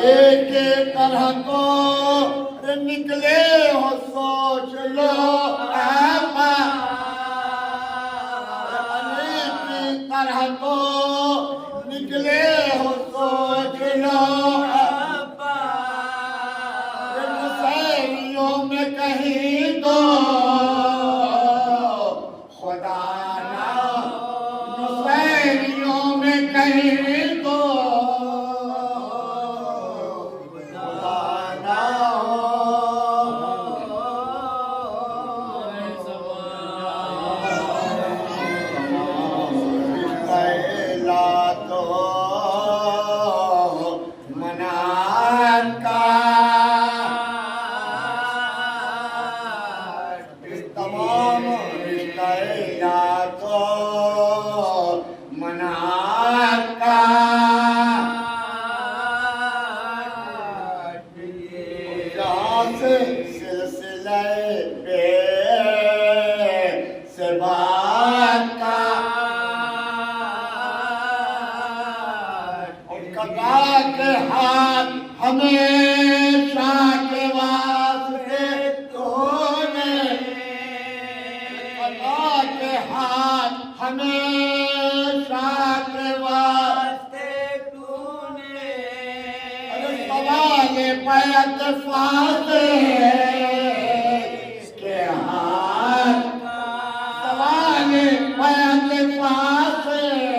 ایک طرح کو نکلے ہو سوچ لو آقا علی کی طرح کو نکلے ہو سوچ لو آقا حسینیوں میں کہیں تو خدا نہ حسینیوں میں کہیں تو ہمیشہ کے واسطے تو نے خدا کے ہاتھ ہمیشہ کے واسطے تو نے سوال بیعت فاتح کے ہاتھ سوال بیعت فاتح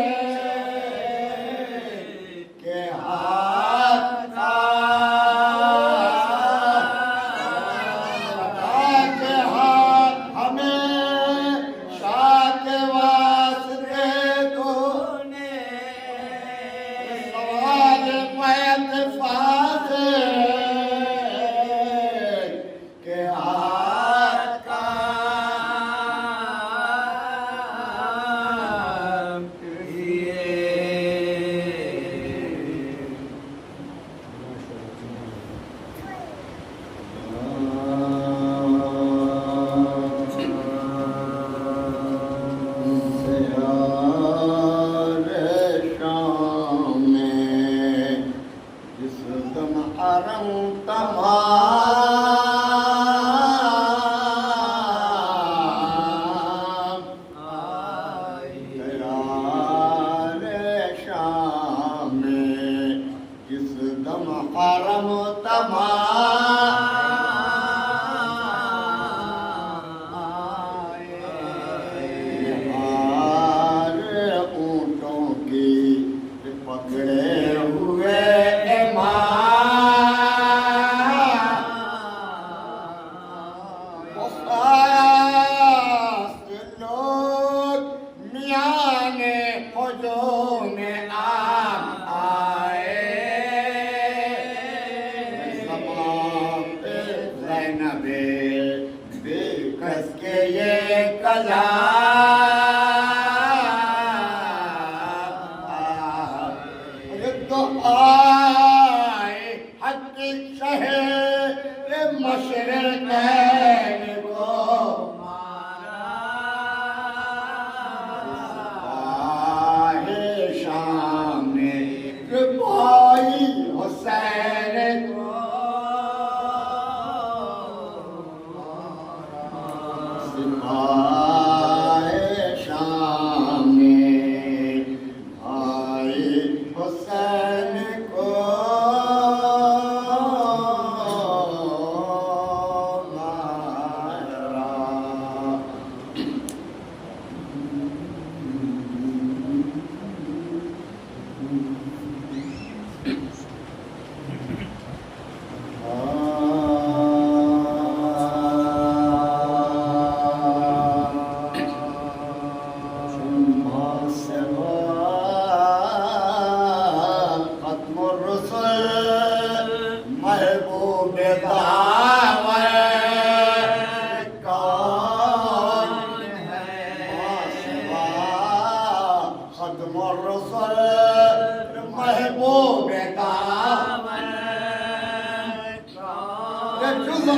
کے ہاتھ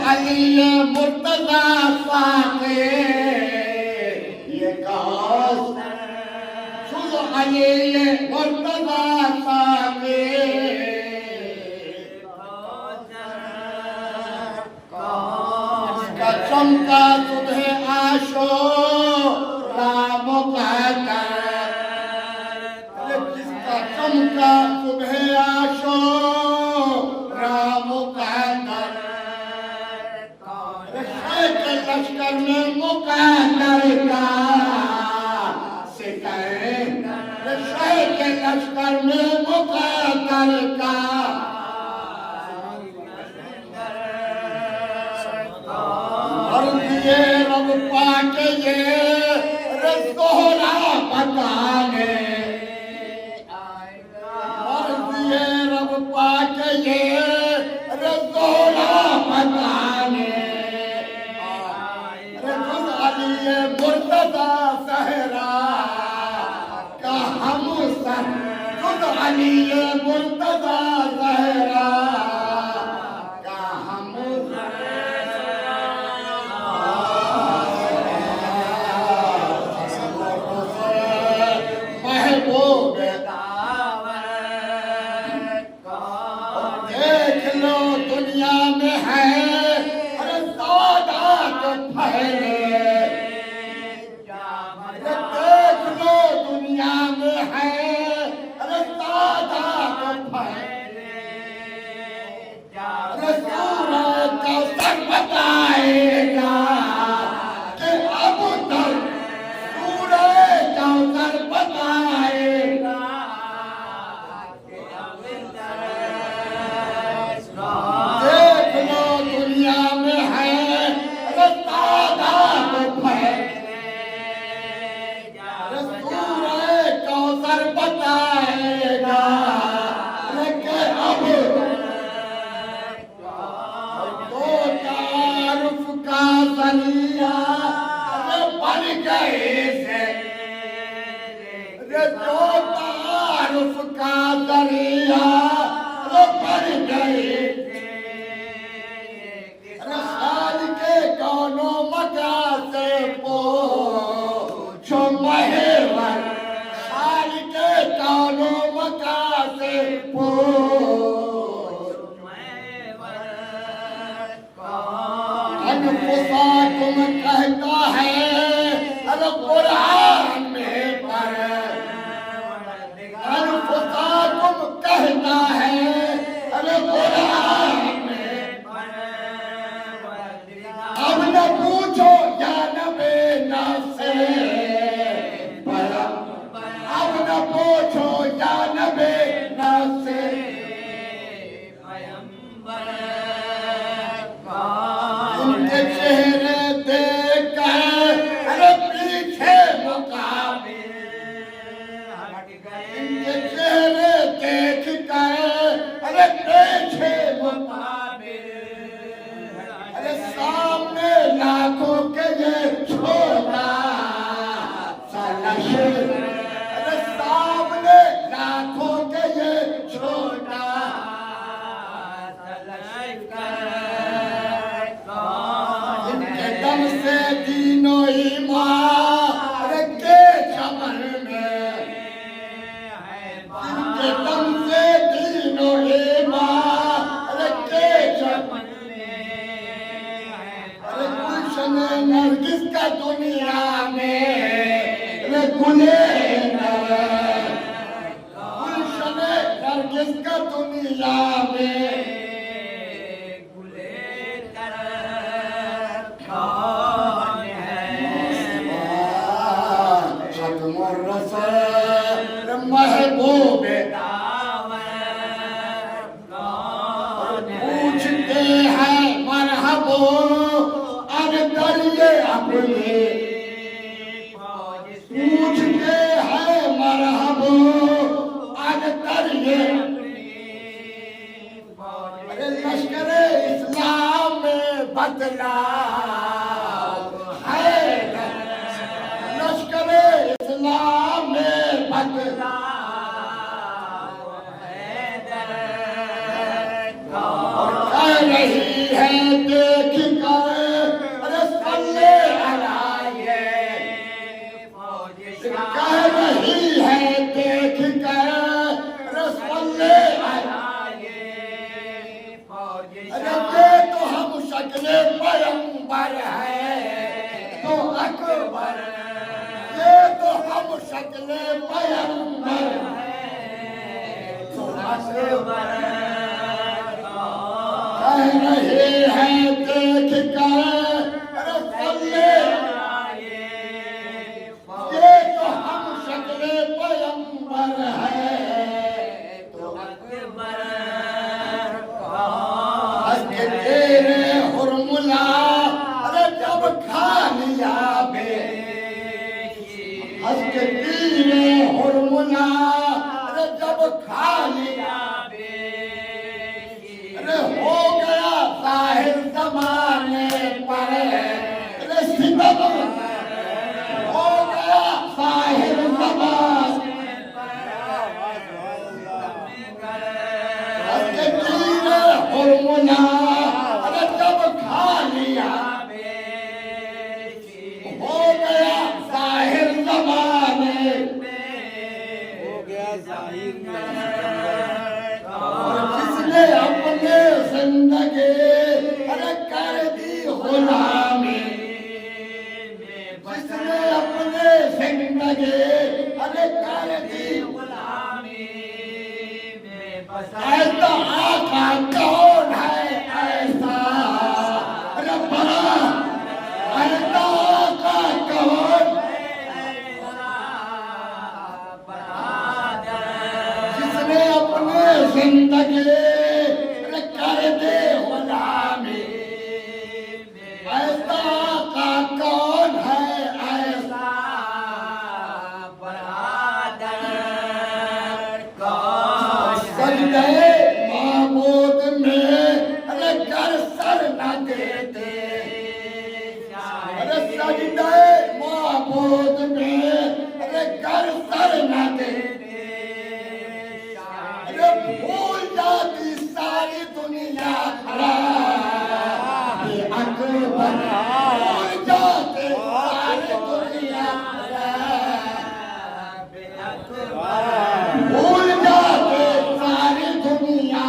علی مرتضی فاقے یہ کاس شد علی مرتضی فاقے چمکا صبح عاشورا مقدر جس کا چمکا صبح عاشورا مقدر شیخ کے لشکر میں مقدر کا سکندر شیخ کے لشکر میں مقدر کا رب پاک یہ رسولہ بتانے مرضی رب پاک یہ رسولہ بتانے جز علی مرتضی صحرا کا ہم سر جز علی مرتضی صحرا کا ہم دیکھ لو دنیا میں ہے سعادت پھیلے دیکھ لو دنیا میں ہے سعادت پھیلے رسول کوثر بتائے گا کہ اب تک سورہ کوثر بتائے گا دیکھ لو دنیا میں ہے سعادت پھیلے رسول کوثر بتائے گا کہ اب دو تعارف کا ذریعہ بن گئے تھے دو تعارف کا ذریعہ بن گئے رسال کے کونوں مکہ سے پوچھو مہور سال کے کونوں مکہ سے پوچھو انفساکم کہتا ہے القرآن میں پر انفساکم کہتا ہے القرآن میں اب نہ پوچھو یا نبی نفسے اب نہ پوچھو یا نبی نفسے ان کے چہرے دیکھ کر پیچھے مقابل ان کے چہرے دیکھ کر پیچھے مقابل سامنے لاکھوں کے یہ چھوٹا سا لشکر سامنے لاکھوں کے یہ چھوٹا سا لشکر ان کے دم سے دین و ایمان کے چمن میں ان کے دم سے دین و ایمان کے چمن گلشن نرگس کا دنیا میں گلشن نرگس کا دنیا میں ختم الرسول محبوب پوچھتے ہیں مرحبا اپنے پوچھتے ہیں مرحبا اگر یہ لشکر اسلام میں بدلاؤ ہے لشکر اسلام میں بدلاؤ ہے اور کہہ رہی ہے دیکھ کر کہہ رہی ہے دیکھ کر رسول ارے تو ہم شکل پیغمبر ہے تو اکبر یہ تو ہم شکل پیغمبر ہے تو اکبر کہہ رہے ہیں دیکھ کر رسول یہ تو ہم شکل پیغمبر ہے تو اکبر ہنس کے تیرے حرملا جب کھا لیا بے ہنس کے تیرے حرملا جب کھا لیا ہو گیا ظاہر زمانے پر ستم ہو گیا ظاہر زمانے پر تیرے حرمنا جب کھا لیا ہو گیا ظاہر زمانے ہو گیا ظاہر جس نے اپنے زندگی کر دی غلامی جس نے اپنے زندگی کر دی غلامی ایسا آقا کون ہے ایسا ربا ایسا آقا کون جس نے اپنے زندگی کر دے غلامی ایسا آقا کون ہے ایسا برادر کون سجدے معبود میں کر سر نہ دیتے سجدے معبود میں کر سر نہ دیتے بھول جاتی ساری دنیا اکبر بھول جاتے ساری دنیا بھول جاتے ساری دنیا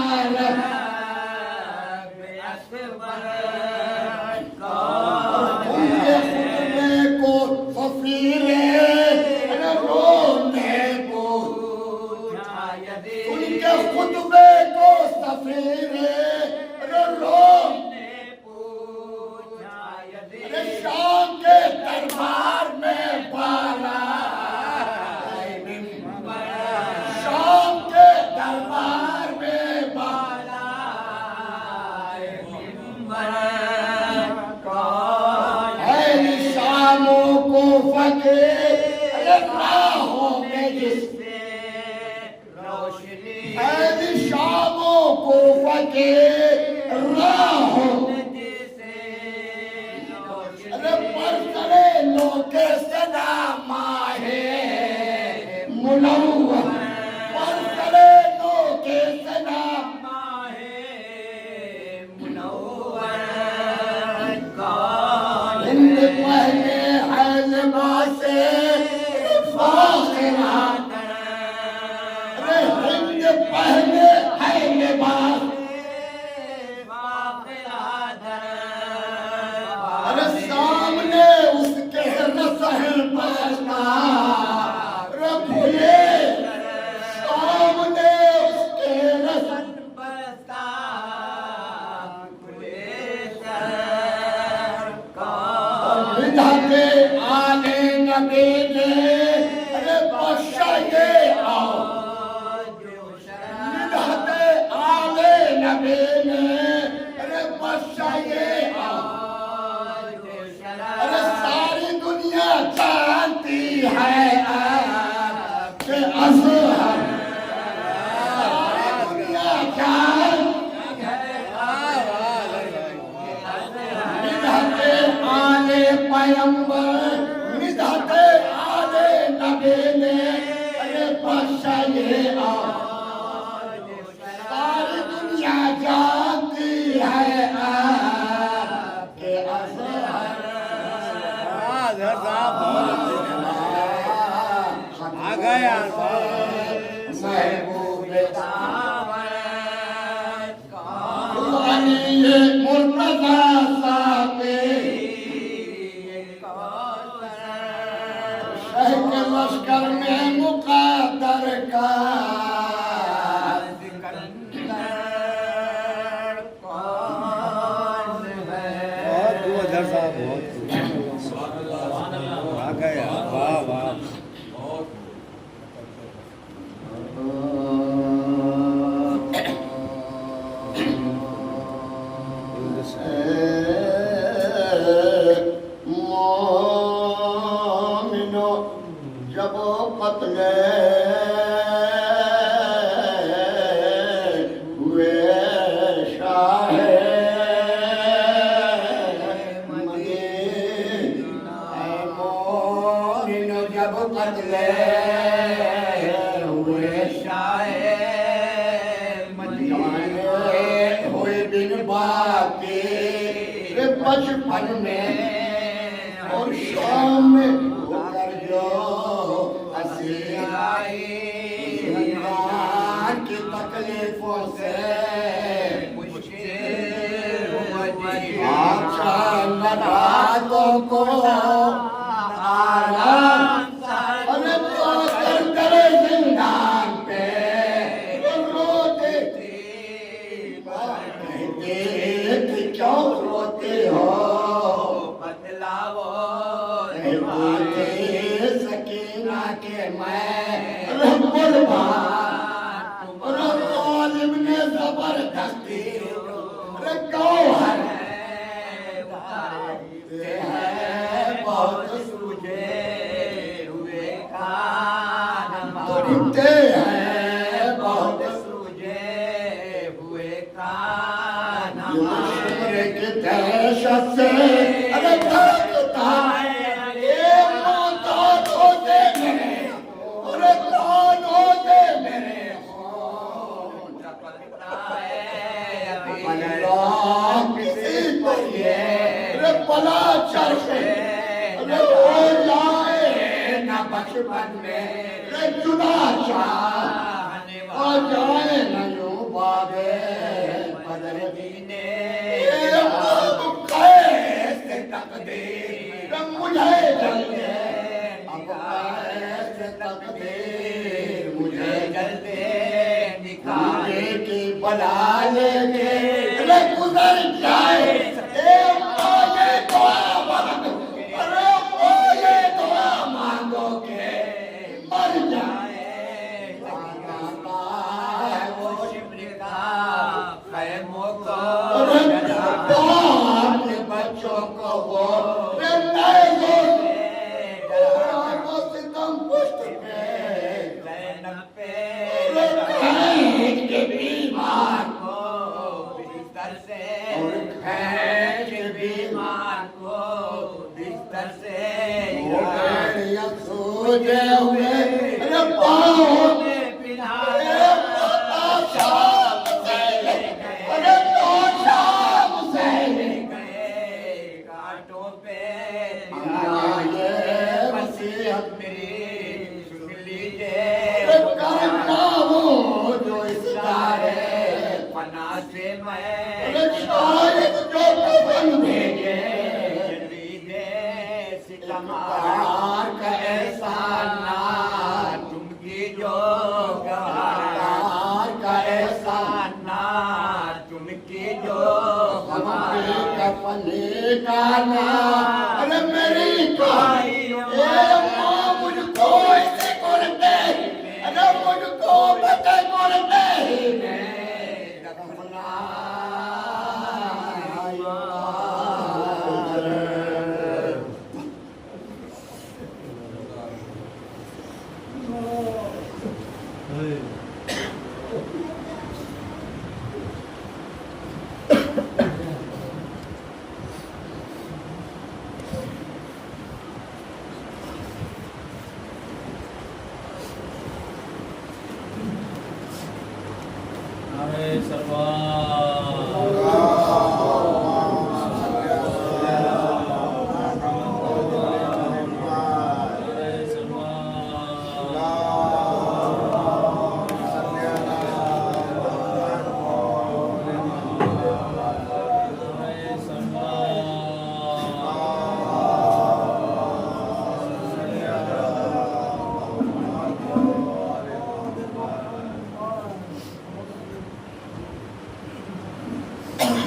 ان کے خطبے کو فقیرے رونے کو ان کے خطبے کو سفیرے رونے شام کے دربار میں بالا شام کے دربار میں بالا ہے شاموں کو فقیر راہوں میں جس سے روشنی ہے شاموں کو فقیر راہوں برسرے لوکے صدا ماہ منور برسرے لوکے صدا ماہ منور ہند پہلے ہے لباس فاخرات ہند پہلے ہے لباس سامنے اس کے رسل بستا ربھولے سامنے اس کے رسل بستا بدھتے آلے نبی نے بخشا یہ آؤ بدھتے آلے نبی نے بخشا یہ آؤ ساری دنیا جانتی ہے کہ اظہر ساری دنیا جانتی ہے مدحت آل پیغمبر مدحت آل نبی نے بخشا یہ ساری دنیا جانتی ہے کہ اظہر آ گیا محبوب دعوت مرتضی کرم مقدر کا مومنو جب قتل ہوئے شاہ مومنو جب قتل ہوئے شاہ مدینے ہوئے بن باقی بچپن میں اور شام میں ہو کر جو اسیر آئی زندان کی تکلیفوں سے مشکل آچھا راتوں کو آرام اور تو سر زندان پہ روتے تھی کہتے تھی کیوں روتے ہو سکینہ کے میں رب البار رب عالم نے زبردستی گوہر بہت سوجے ہوئے کان توڑتے ہیں بہت سوجے ہوئے کان مشرق دہشت سے دھڑکتا ہے بلا چرخ جائے نہ بچپن میں جدا چاہنے جائے نہ یوں باغے بدر دینے اب کیسے تقدیر مجھے جلدے اب کیسے تقدیر مجھے جلدے نکالے کی بلا لے کے گزر جائے بچوں کو وہ ستم پشت پہ بیمار کو بستر سے بیمار کو بستر سے سوجے ہوئے پاؤں میں پنہائے کا احسان نہ تم کی جو کا احسان نہ تم کی جو ہماری کفنی کا نہ میری کائی مجھ کو اسے کرتے مجھ کو بتے کرتے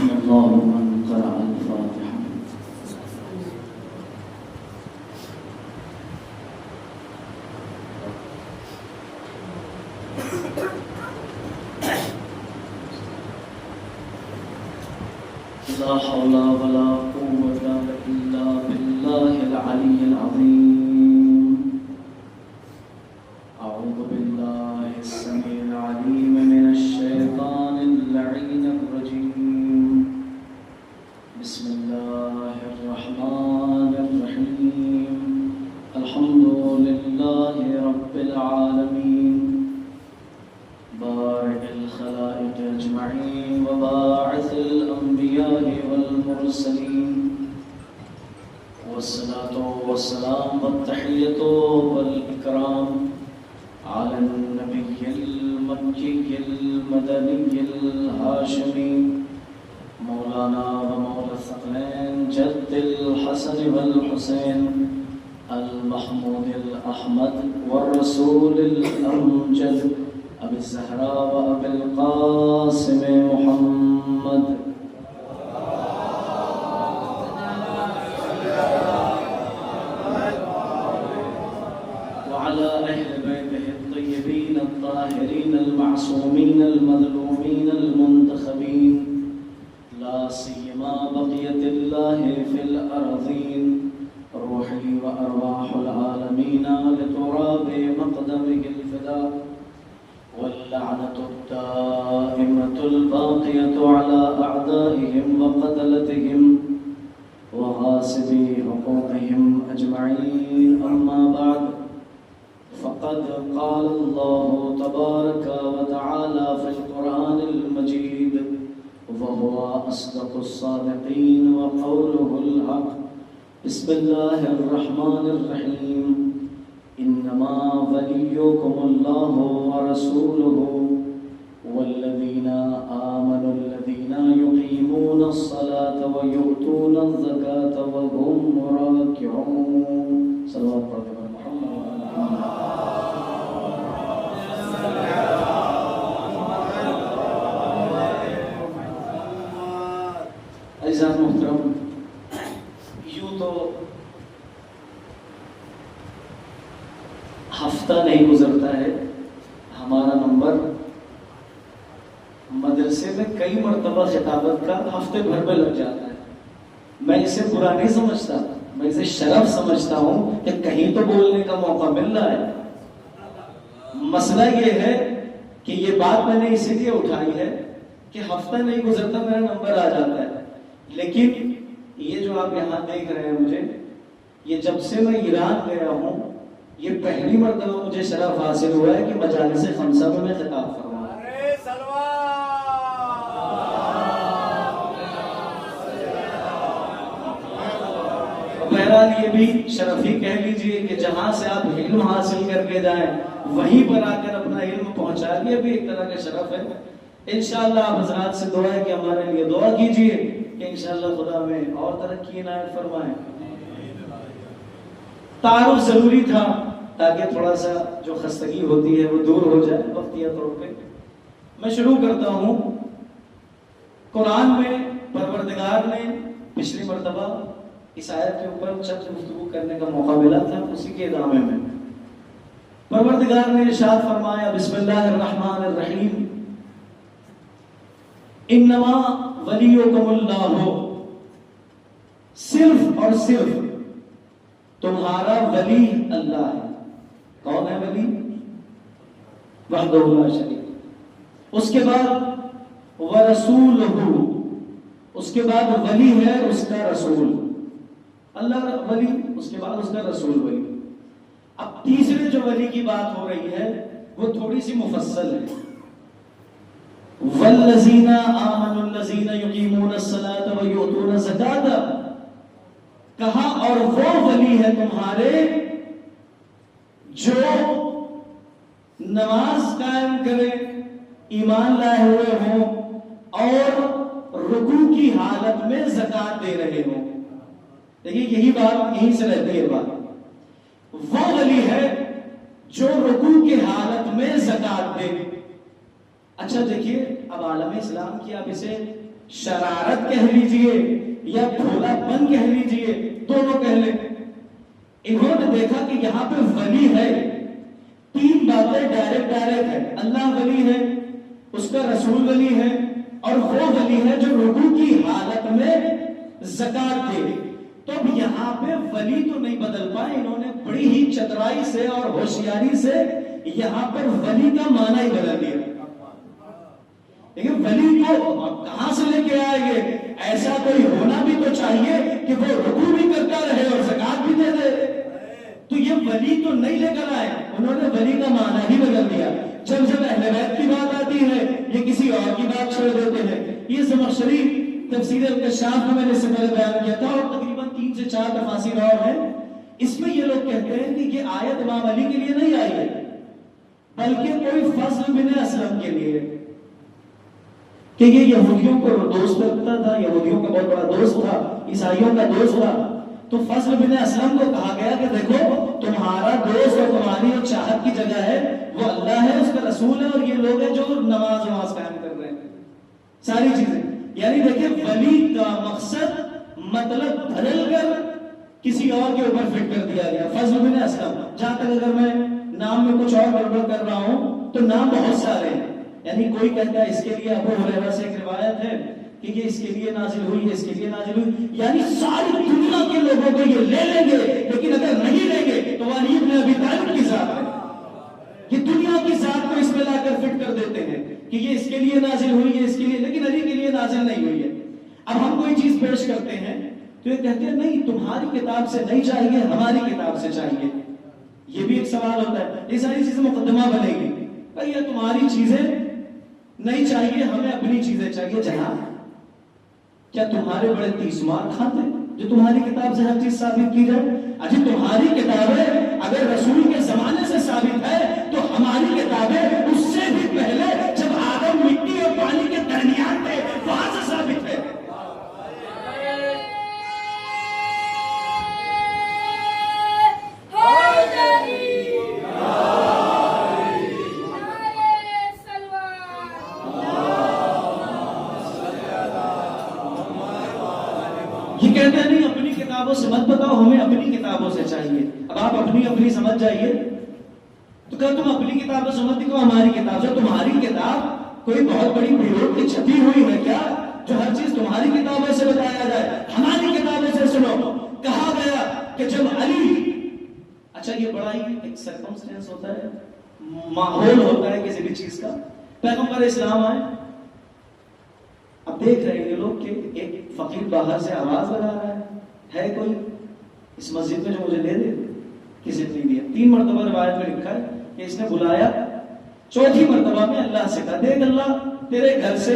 رحم الله من قرأ الفاتحة. لا حول ولا قوة إلا بالله العلي العظيم. أعوذ بالله السميع العليم من الشيطان اللعين الرجيم. بسم الله الرحمن الرحيم. الحمد لله رب العالمين بارئ الخلائق أجمعين وباعث الأنبياء والمرسلين، والصلاة والسلام والتحية والإكرام على النبي المكي المدني الهاشمي مولانا ومولى الثقلين جد الحسن والحسين المحمود الأحمد والرسول الأمجد أبي الزهراء وأبي القاسم محمد وعلى أهل بيته الطيبين الطاهرين المعصومين المظلومين المنتخبين، لا سيما بقية الله في الأرضين، روحي وأرواح العالمين لتراب مقدمه الفداء، واللعنة الدائمة الباقية على أعدائهم وقتلتهم وغاصبي حقوقهم أجمعين. أما بعد، فقد قال الله تبارك وتعالى في القرآن المجيد وهو أصدق الصادقين وقوله الحق. بسم الله الرحمن الرحيم. إنما وليكم الله ورسوله والذين آمنوا الذين يقيمون الصلاة ويؤتون الزكاة وهم راكعون. صلوات الله محمد وعلى آله. عزیزان محترم، یوں تو ہفتہ نہیں گزرتا ہے ہمارا نمبر مدرسے میں کئی مرتبہ خطابت کا ہفتے بھر میں لگ جاتا ہے. میں اسے برا نہیں سمجھتا، میں اسے شرف سمجھتا ہوں کہ کہیں تو بولنے کا موقع مل رہا ہے. مسئلہ یہ ہے کہ یہ بات میں نے اسی لیے اٹھائی ہے کہ ہفتہ نہیں گزرتا میرا نمبر آ جاتا ہے. لیکن یہ جو آپ یہاں دیکھ رہے ہیں، مجھے یہ جب سے میں ایران گیا ہوں یہ پہلی مرتبہ مجھے شرف حاصل ہوا ہے کہ مجالس خمسہ میں میں خطاب کر رہا ہوں. بہرحال یہ بھی شرف ہی کہہ لیجئے کہ جہاں سے آپ علم حاصل کر کے جائیں وہیں پر آ کر اپنا علم پہنچا لیا بھی ایک طرح کا شرف ہے. انشاءاللہ آپ حضرات سے دعا ہے کہ ہمارے لیے دعا کیجئے کہ انشاءاللہ خدا میں اور ترقی عنایت فرمائے. تعارف ضروری تھا تاکہ تھوڑا سا جو خستگی ہوتی ہے وہ دور ہو جائے وقتیہ طور پہ. میں شروع کرتا ہوں. قرآن میں پروردگار نے پچھلی مرتبہ اس آیت کے اوپر چند گفتگو کرنے کا موقع ملا تھا، اسی کے ادامے میں پروردگار نے ارشاد فرمایا بسم اللہ الرحمن الرحیم. انما ولیکم اللہ، صرف اور صرف تمہارا ولی اللہ ہے. کون ہے ولی؟ وحدہ لا شریک. اس کے بعد ورسولہ، اس کے بعد ولی ہے اس کا رسول. اللہ ولی، اس کے بعد اس کا رسول ولی. اب تیسرے جو ولی کی بات ہو رہی ہے وہ تھوڑی سی مفصل ہے. والذین آمنوا الذین یقیمون الصلاۃ ویؤتون الزکاۃ، کہا اور وہ ولی ہے تمہارے جو نماز قائم کرے، ایمان لائے ہوئے ہوں اور رکوع کی حالت میں زکات دے رہے ہوں. دیکھیے یہی بات یہیں سے رہتی ہے. بات وہ ولی ہے جو رکوع کی حالت میں زکات دے. اچھا دیکھیے اب عالم اسلام کی آپ اسے شرارت کہہ لیجئے یا بھولا پن کہہ لیجئے، دونوں کہہ لیں، انہوں نے دیکھا کہ یہاں پہ ولی ہے، تین باتیں ڈائریکٹ ہے، اللہ ولی ہے، اس کا رسول ولی ہے، اور وہ ولی ہے جو رکوع کی حالت میں زکات دے۔ تو اب یہاں پہ ولی تو نہیں بدل پائے، انہوں نے بڑی ہی چترائی سے اور ہوشیاری سے یہاں پر ولی کا معنی ہی بدل دیا۔ لیکن ولی کو کہاں سے لے کے آئے گے؟ ایسا کوئی ہونا بھی تو چاہیے کہ وہ رکوع بھی کرتا رہے اور زکات بھی دے دے۔ تو یہ ولی تو نہیں لے کر آئے، انہوں نے ولی کا معنی ہی بدل دیا۔ جب اہل بیت کی بات آتی ہے یہ کسی اور کی بات چھوڑ دیتے ہیں۔ یہ زمخشری تفسیر الکشاف میں نے اس سے پہلے بیان کیا تھا، اور تقریباً 3 سے 4 تفاسیر اور ہیں۔ اس میں یہ لوگ کہتے ہیں کہ یہ آیت امام علی کے لیے نہیں آئی ہے، بلکہ کوئی فضل بن اسلم کے لیے، کہ یہ یہودیوں کو دوست رکھتا تھا، یہودیوں کا بہت بڑا دوست تھا، عیسائیوں کا دوست تھا۔ تو فضل بن اسلم کو کہا گیا کہ دیکھو تمہارا دوست اور تمہاری جو چاہت کی جگہ ہے وہ اللہ ہے، اس کا رسول ہے، اور یہ لوگ ہیں جو نماز قائم کر رہے ہیں، ساری چیزیں۔ یعنی دیکھیں ولی کا مقصد مطلب بدل کر کسی اور کے اوپر فٹ کر دیا گیا۔ فضل بن اسلم، جہاں تک اگر میں نام میں کچھ اور گڑبڑ کر رہا ہوں تو نام بہت سارے ہیں، یعنی کوئی کہتا ہے اس کے لیے ابو ہریرہ سے ایک روایت ہے کہ یہ اس کے لیے نازل ہوئی، اس کے لیے نازل ہوئی، یعنی ساری دنیا کے لوگوں کو یہ لے لیں گے، لیکن اگر نہیں لیں گے تو علی بن ابی طالب کی ذات ہے، یہ دنیا کی ذات کو اس میں لا کر فٹ کر دیتے ہیں کہ یہ اس کے لیے نازل ہوئی ہے، اس کے لیے، لیکن علی کے لیے نازل نہیں ہوئی ہے۔ اب ہم کوئی چیز پیش کرتے ہیں تو یہ کہتے ہیں نہیں تمہاری کتاب سے نہیں چاہیے، ہماری کتاب سے چاہیے۔ یہ بھی ایک سوال ہوتا ہے، یہ ساری چیزیں مقدمہ بنے گی، بھئی تمہاری چیزیں نہیں چاہیے، ہمیں اپنی چیزیں چاہیے۔ جناب کیا تمہارے بڑے 30 مار کھاتے جو تمہاری کتاب سے ہر چیز ثابت کی جائے؟ اجی تمہاری کتابیں اگر رسول کے زمانے سے ثابت ہے تو ہماری کتابیں اس سے بھی پہلے جب آدم مٹی اور پانی کے درمیان تھے وہاں سے ثابت ہے۔ کہتے ہیں نہیں اپنی کتابوں سے مت بتاؤ، ہمیں اپنی کتابوں سے چاہیے۔ اب آپ اپنی سمجھ جائیے، تو کہ تم اپنی کتابوں سے مت دکھاؤ، ہماری کتاب سے۔ تمہاری کتاب کوئی بہت بڑی بھیڑ کی چھپی ہوئی ہے کیا جو ہر چیز تمہاری کتابوں سے بتایا جائے؟ ہماری کتابوں سے سنو۔ کہا گیا کہ جب علی، اچھا یہ بڑا ہی ایک سرکمسٹینس ہوتا ہے، ماحول ہوتا ہے کسی بھی چیز کا۔ پیغمبر اسلام آئے، اب دیکھ رہے ہیں یہ لوگ کہ ایک فقیر باہر سے آواز لگا رہا ہے کوئی اس مسجد میں جو مجھے دے دے، کسی نے نہیں دیا۔ 3 مرتبہ روایت میں لکھا ہے کہ اس نے بلایا، 4تھی مرتبہ میں اللہ سے کہا دیکھ اللہ تیرے گھر سے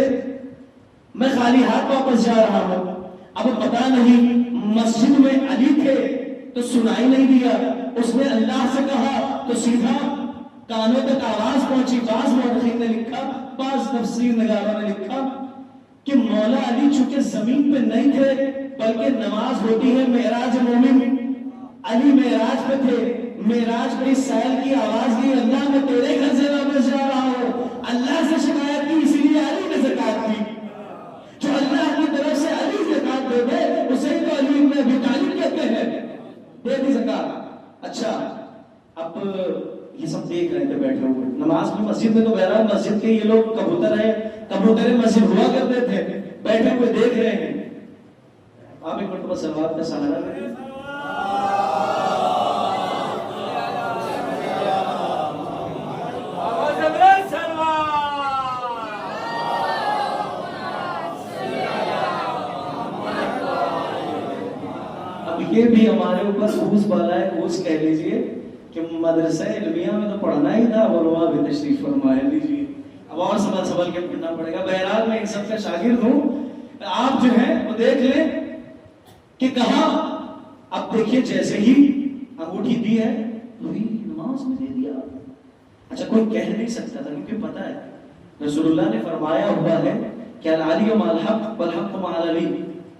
میں خالی ہاتھ واپس جا رہا ہوں، اب پتا نہیں مسجد میں علی تھے تو سنائی نہیں دیا، اس نے اللہ سے کہا تو سیدھا کانوں تک آواز پہنچی۔ بعض مورخین نے لکھا، بعض تفسیر نگاروں نے لکھا کہ مولا علی چونکہ زمین پہ نہیں تھے بلکہ نماز ہوتی ہے معراج مومن، علی معراج پہ تھے، معراج پہ اس سائل کی آواز دی اللہ میں تیرے گھر سے واپس جا رہا ہوں، اللہ سے شکایت کی، اسی لیے علی نے زکات کی۔ جو اللہ کی طرف سے علی زکات دے دے اسے تو علی بن ابی طالب کہتے ہیں، دے دی زکات۔ اچھا اب یہ سب دیکھ رہے تھے بیٹھے ہوئے نماز میں، مسجد میں تو بہرحال مسجد کے یہ لوگ کبوتر ہیں، کبوتر مسجد ہوا کرتے تھے، بیٹھے ہوئے دیکھ رہے ہیں۔ آپ ایک مرتبہ سلوات کا سہارا لیں۔ اب یہ بھی ہمارے اوپر خوش بالا ہے، خوش کہہ لیجئے کہ مدرسہ علمیہ میں تو پڑھنا ہی تھا، علماء بھی تشریف فرمائے لیجئے، اب اور سنبھل کے پڑھنا پڑے گا۔ بہرحال میں ان سب کا شاگرد ہوں، آپ جو ہیں وہ دیکھ لیں کہ کہاں، اب دیکھیے جیسے ہی انگوٹھی دی ہے وہی نماز میں دے دیا۔ اچھا کوئی کہہ نہیں سکتا تھا کیونکہ پتہ ہے رسول اللہ نے فرمایا ہوا ہے کہ العلی مع الحق والحق مع العلی،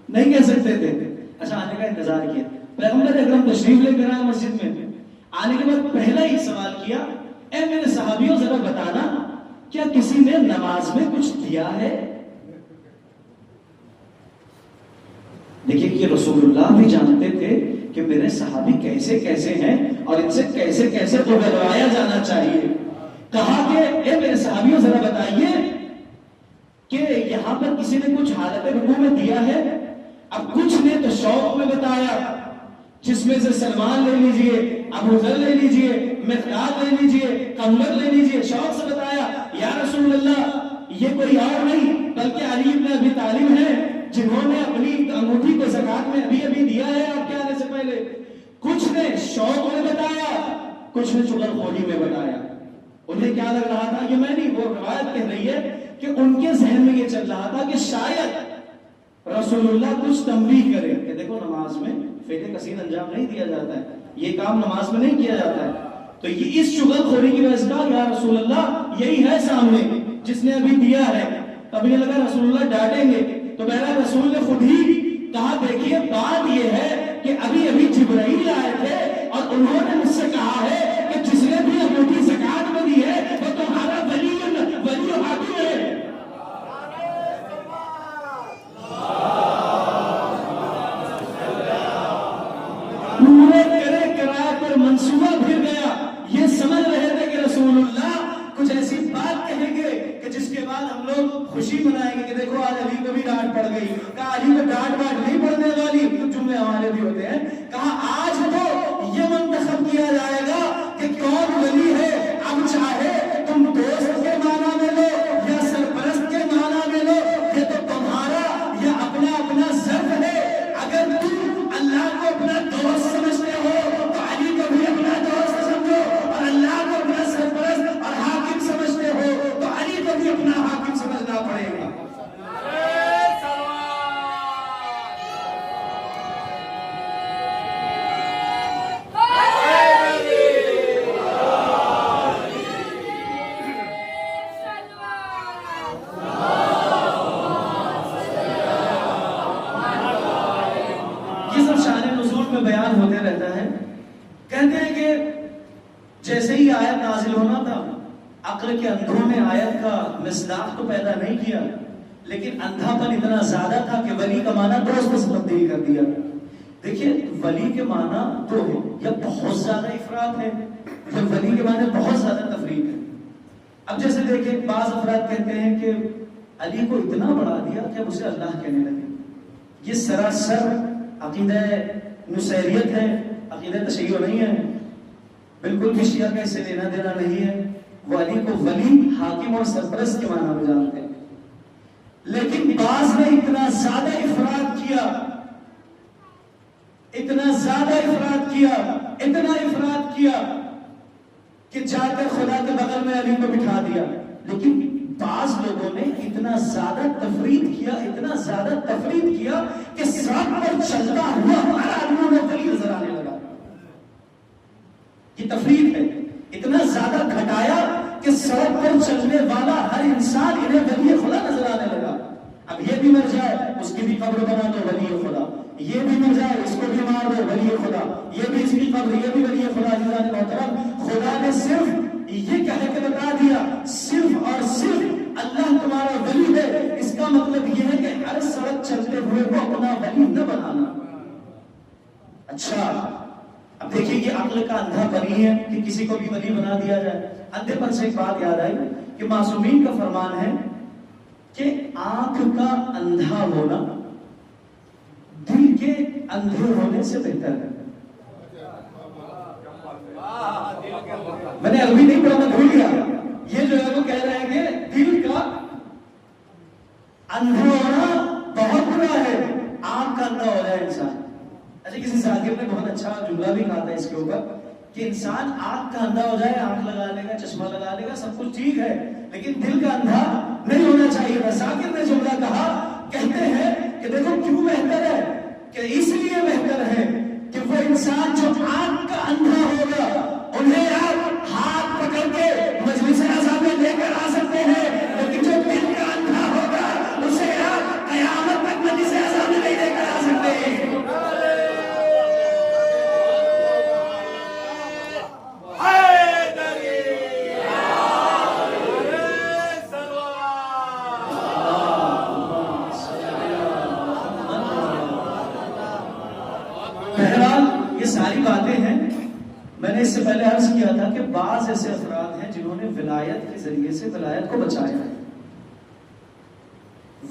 نہیں کہہ سکتے تھے۔ اچھا آنے کا انتظار کیا، پیغمبر اکرم تشریف لے کر آئے مسجد میں، آنے کے بعد پہلا ہی سوال کیا اے میرے صحابیوں ذرا بتانا کیا کسی نے نماز میں کچھ دیا ہے؟ دیکھیے کہ رسول اللہ بھی جانتے تھے کہ میرے صحابی کیسے کیسے ہیں اور ان سے کیسے کیسے اگلوایا جانا چاہیے. کہا کہ اے میرے صحابیوں ذرا بتائیے کہ یہاں پر کسی نے کچھ حالت رکوع میں دیا ہے؟ اب کچھ نے تو شوق میں بتایا، جس میں سے سلمان لے لیجئے، ابو ذر لے لیجئے، مقداد لے لیجئے، قمر لے لیجئے، شوق سے بتایا یا رسول اللہ یہ کوئی اور نہیں بلکہ علی بن ابی طالب ہیں جنہوں نے اپنی انگوٹھی کو زکات میں ابھی ابھی دیا ہے آپ کے آنے سے پہلے. کچھ نے شوق میں بتایا، کچھ نے چغل خوری میں بتایا. انہیں کیا لگ رہا تھا، یہ میں نہیں، وہ روایت کہہ رہی ہے کہ ان کے ذہن میں یہ چل رہا تھا کہ شاید رسول اللہ کچھ تنبیہ کرے کہ دیکھو نماز میں فعل کثیر انجام نہیں دیا جاتا ہے، یہ کام نماز میں نہیں کیا جاتا ہے. تو یہ اس چغل خوری کی وجہ سے کہا یا رسول اللہ یہی ہے سامنے جس نے ابھی دیا ہے. اب یہ لگا رسول اللہ ڈانٹیں گے، تو بہرحال رسول نے خود ہی کہا دیکھیے بات یہ ہے کہ ابھی ابھی جبرائیل آئے تھے اور انہوں نے مجھ سے کہا ہے کہ جس نے بھی انگوٹھی زکات میں دی ہے وہ تمہارا ولی و حاکم ہے. پورے کرے کرائے پر منصوبہ پھر گیا. یہ سمجھ رہے تھے کہ رسول اللہ کچھ ایسی بات کہیں گے کہ جس کے بعد ہم لوگ خوشی منائیں گے کہ دیکھو آج علی کو بھی ڈانٹ پڑ گئی. کہا علی کو ڈانٹ نہیں پڑنے والی، کچھ جملے ہمارے بھی ہوتے ہیں. کہا آج تو یہ منتخب کیا جائے گا کہ کون ولی ہے. اب چاہے تم دوست کے معنی میں لو یا سرپرست کے معنی میں لو، یہ تو تمہارا یا اپنا اپنا ظرف ہے. اگر تم اللہ کو اپنا دوست سمجھتے ہو تو علی کو بھی اپنا دوست سمجھو، اور اللہ کو اپنا سرپرست اور حاکم سمجھتے ہو تو علی کو بھی اپنا حاکم سمجھنا پڑے گا. بیان ہوتے رہتا ہے. کہتے ہیں کہ جیسے ہی آیت نازل ہونا تھا عقل کے اندھوں نے آیت کا مصداق تو پیدا نہیں کیا، لیکن اندھا پن اتنا زیادہ تھا کہ ولی کا معنی دوست سے تبدیل کر دیا. دیکھیے ولی کے معنی دو ہے، یا بہت زیادہ افراد ہے یا ولی کے معنی بہت زیادہ تفریق ہے. اب جیسے دیکھیں بعض افراد کہتے ہیں کہ علی کو اتنا بڑھا دیا کہ اسے اللہ کہنے لگے. یہ سراسر عقیدہ نصیریت ہے، عقیدہ تشیع نہیں ہے. بالکل بھی شیعہ کا اس سے لینا دینا نہیں ہے. وہ علی کو ولی، حاکم اور سرپرست کے معنی میں جانتے ہیں. لیکن بعض نے اتنا زیادہ افراد کیا، اتنا زیادہ افراد کیا، اتنا افراد کیا کہ جا کر خدا کے بغل میں علی کو بٹھا دیا. لیکن بعض لوگوں نے اتنا زیادہ تفرید کیا، اتنا زیادہ تفرید کیا کہ سڑک پر چلتا ہوا ہمارا علی میں ولی نظر آنے لگا. یہ تفرید ہے. اتنا زیادہ گھٹایا کہ سڑک پر چلنے والا ہر انسان انہیں ولی خدا نظر آنے لگا. اب یہ بھی مر جائے اس کی بھی قبر بنا دو ولی خدا، یہ بھی مر جائے اس کو بھی مار دو ولی خدا، یہ بھی اس کی قبر، یہ بھی ولی خدا. عزیزان محترم، خدا نے صرف یہ کہہ کے بتا دیا صرف اور صرف اللہ تمہارا ولی ہے. اس کا مطلب یہ ہے کہ ہر سڑک چلتے ہوئے کو اپنا ولی نہ بنانا. اچھا اب دیکھیے یہ عقل کا اندھا پن ہے کہ کسی کو بھی ولی بنا دیا جائے. اندھے پن سے ایک بات یاد آئی کہ معصومین کا فرمان ہے کہ آنکھ کا اندھا ہونا دل کے اندھے ہونے سے بہتر ہے. میں نے عربی نہیں پڑھا، میں بھول گیا. یہ جو ہے وہ کہہ رہے ہیں کہ دل کا اندھا ہونا بہت برا ہے. آنکھ کا اندھا ہو جائے انسان. اچھا کسی ذاکر نے بہت اچھا جملہ بھی کہا تھا اس کے اوپر کہ انسان آنکھ کا اندھا ہو جائے، آنکھ لگا لے گا، چشمہ لگا لے گا، سب کچھ ٹھیک ہے، لیکن دل کا اندھا نہیں ہونا چاہیے تھا. ذاکر نے جملہ کہا، کہتے ہیں کہ دیکھو کیوں بہتر ہے، کہ اس لیے بہتر ہے کہ وہ انسان جو آنکھ کا اندھا ہوگا انہیں آپ ہاتھ پکڑ کے مجلس اعظم میں لے کر آ سکتے ہیں، لیکن جو دل کا اندھا ہوگا اسے آپ قیامت تک مجلس اعظم میں نہیں لے کر آ سکتے. ساری باتیں ہیں. میں نے اس سے پہلے عرض کیا تھا کہ بعض ایسے افراد ہیں جنہوں نے ولایت کے ذریعے سے ولایت کو بچایا ہے.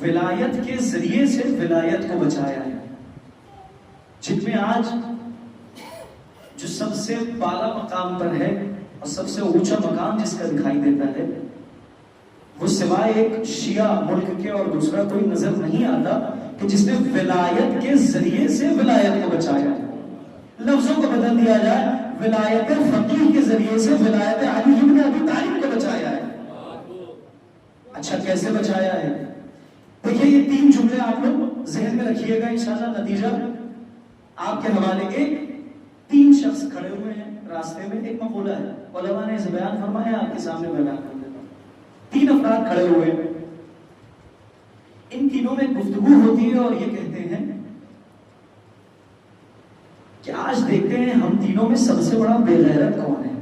ولایت کے ذریعے سے ولایت کو بچایا ہے. جن میں آج جو سب سے بالا مقام پر ہے اور سب سے اونچا مقام جس کا دکھائی دیتا ہے وہ سوائے ایک شیعہ ملک کے اور دوسرا کوئی نظر نہیں آتا کہ جس نے ولایت کے ذریعے سے ولایت کو بچایا ہے. لفظوں کو بدل دیا جائے, ولایت فقیہ کے ذریعے سے ولایت علی ابن ابی طالب کو بچایا ہے. اچھا کیسے بچایا ہے؟ دیکھیے یہ 3 جملے آپ لوگ ذہن میں رکھیے گا, انشاءاللہ نتیجہ آپ کے حوالے کے. 3 شخص کھڑے ہوئے ہیں راستے میں, ایک مقولہ ہے, علماء نے اسے بیان فرمایا, آپ کے سامنے میں بیان کر دیتا ہوں. 3 افراد کھڑے ہوئے ہیں, ان تینوں میں گفتگو ہوتی ہے اور یہ کہتے ہیں کہ آج دیکھتے ہیں ہم تینوں میں سب سے بڑا بے غیرت کون ہے.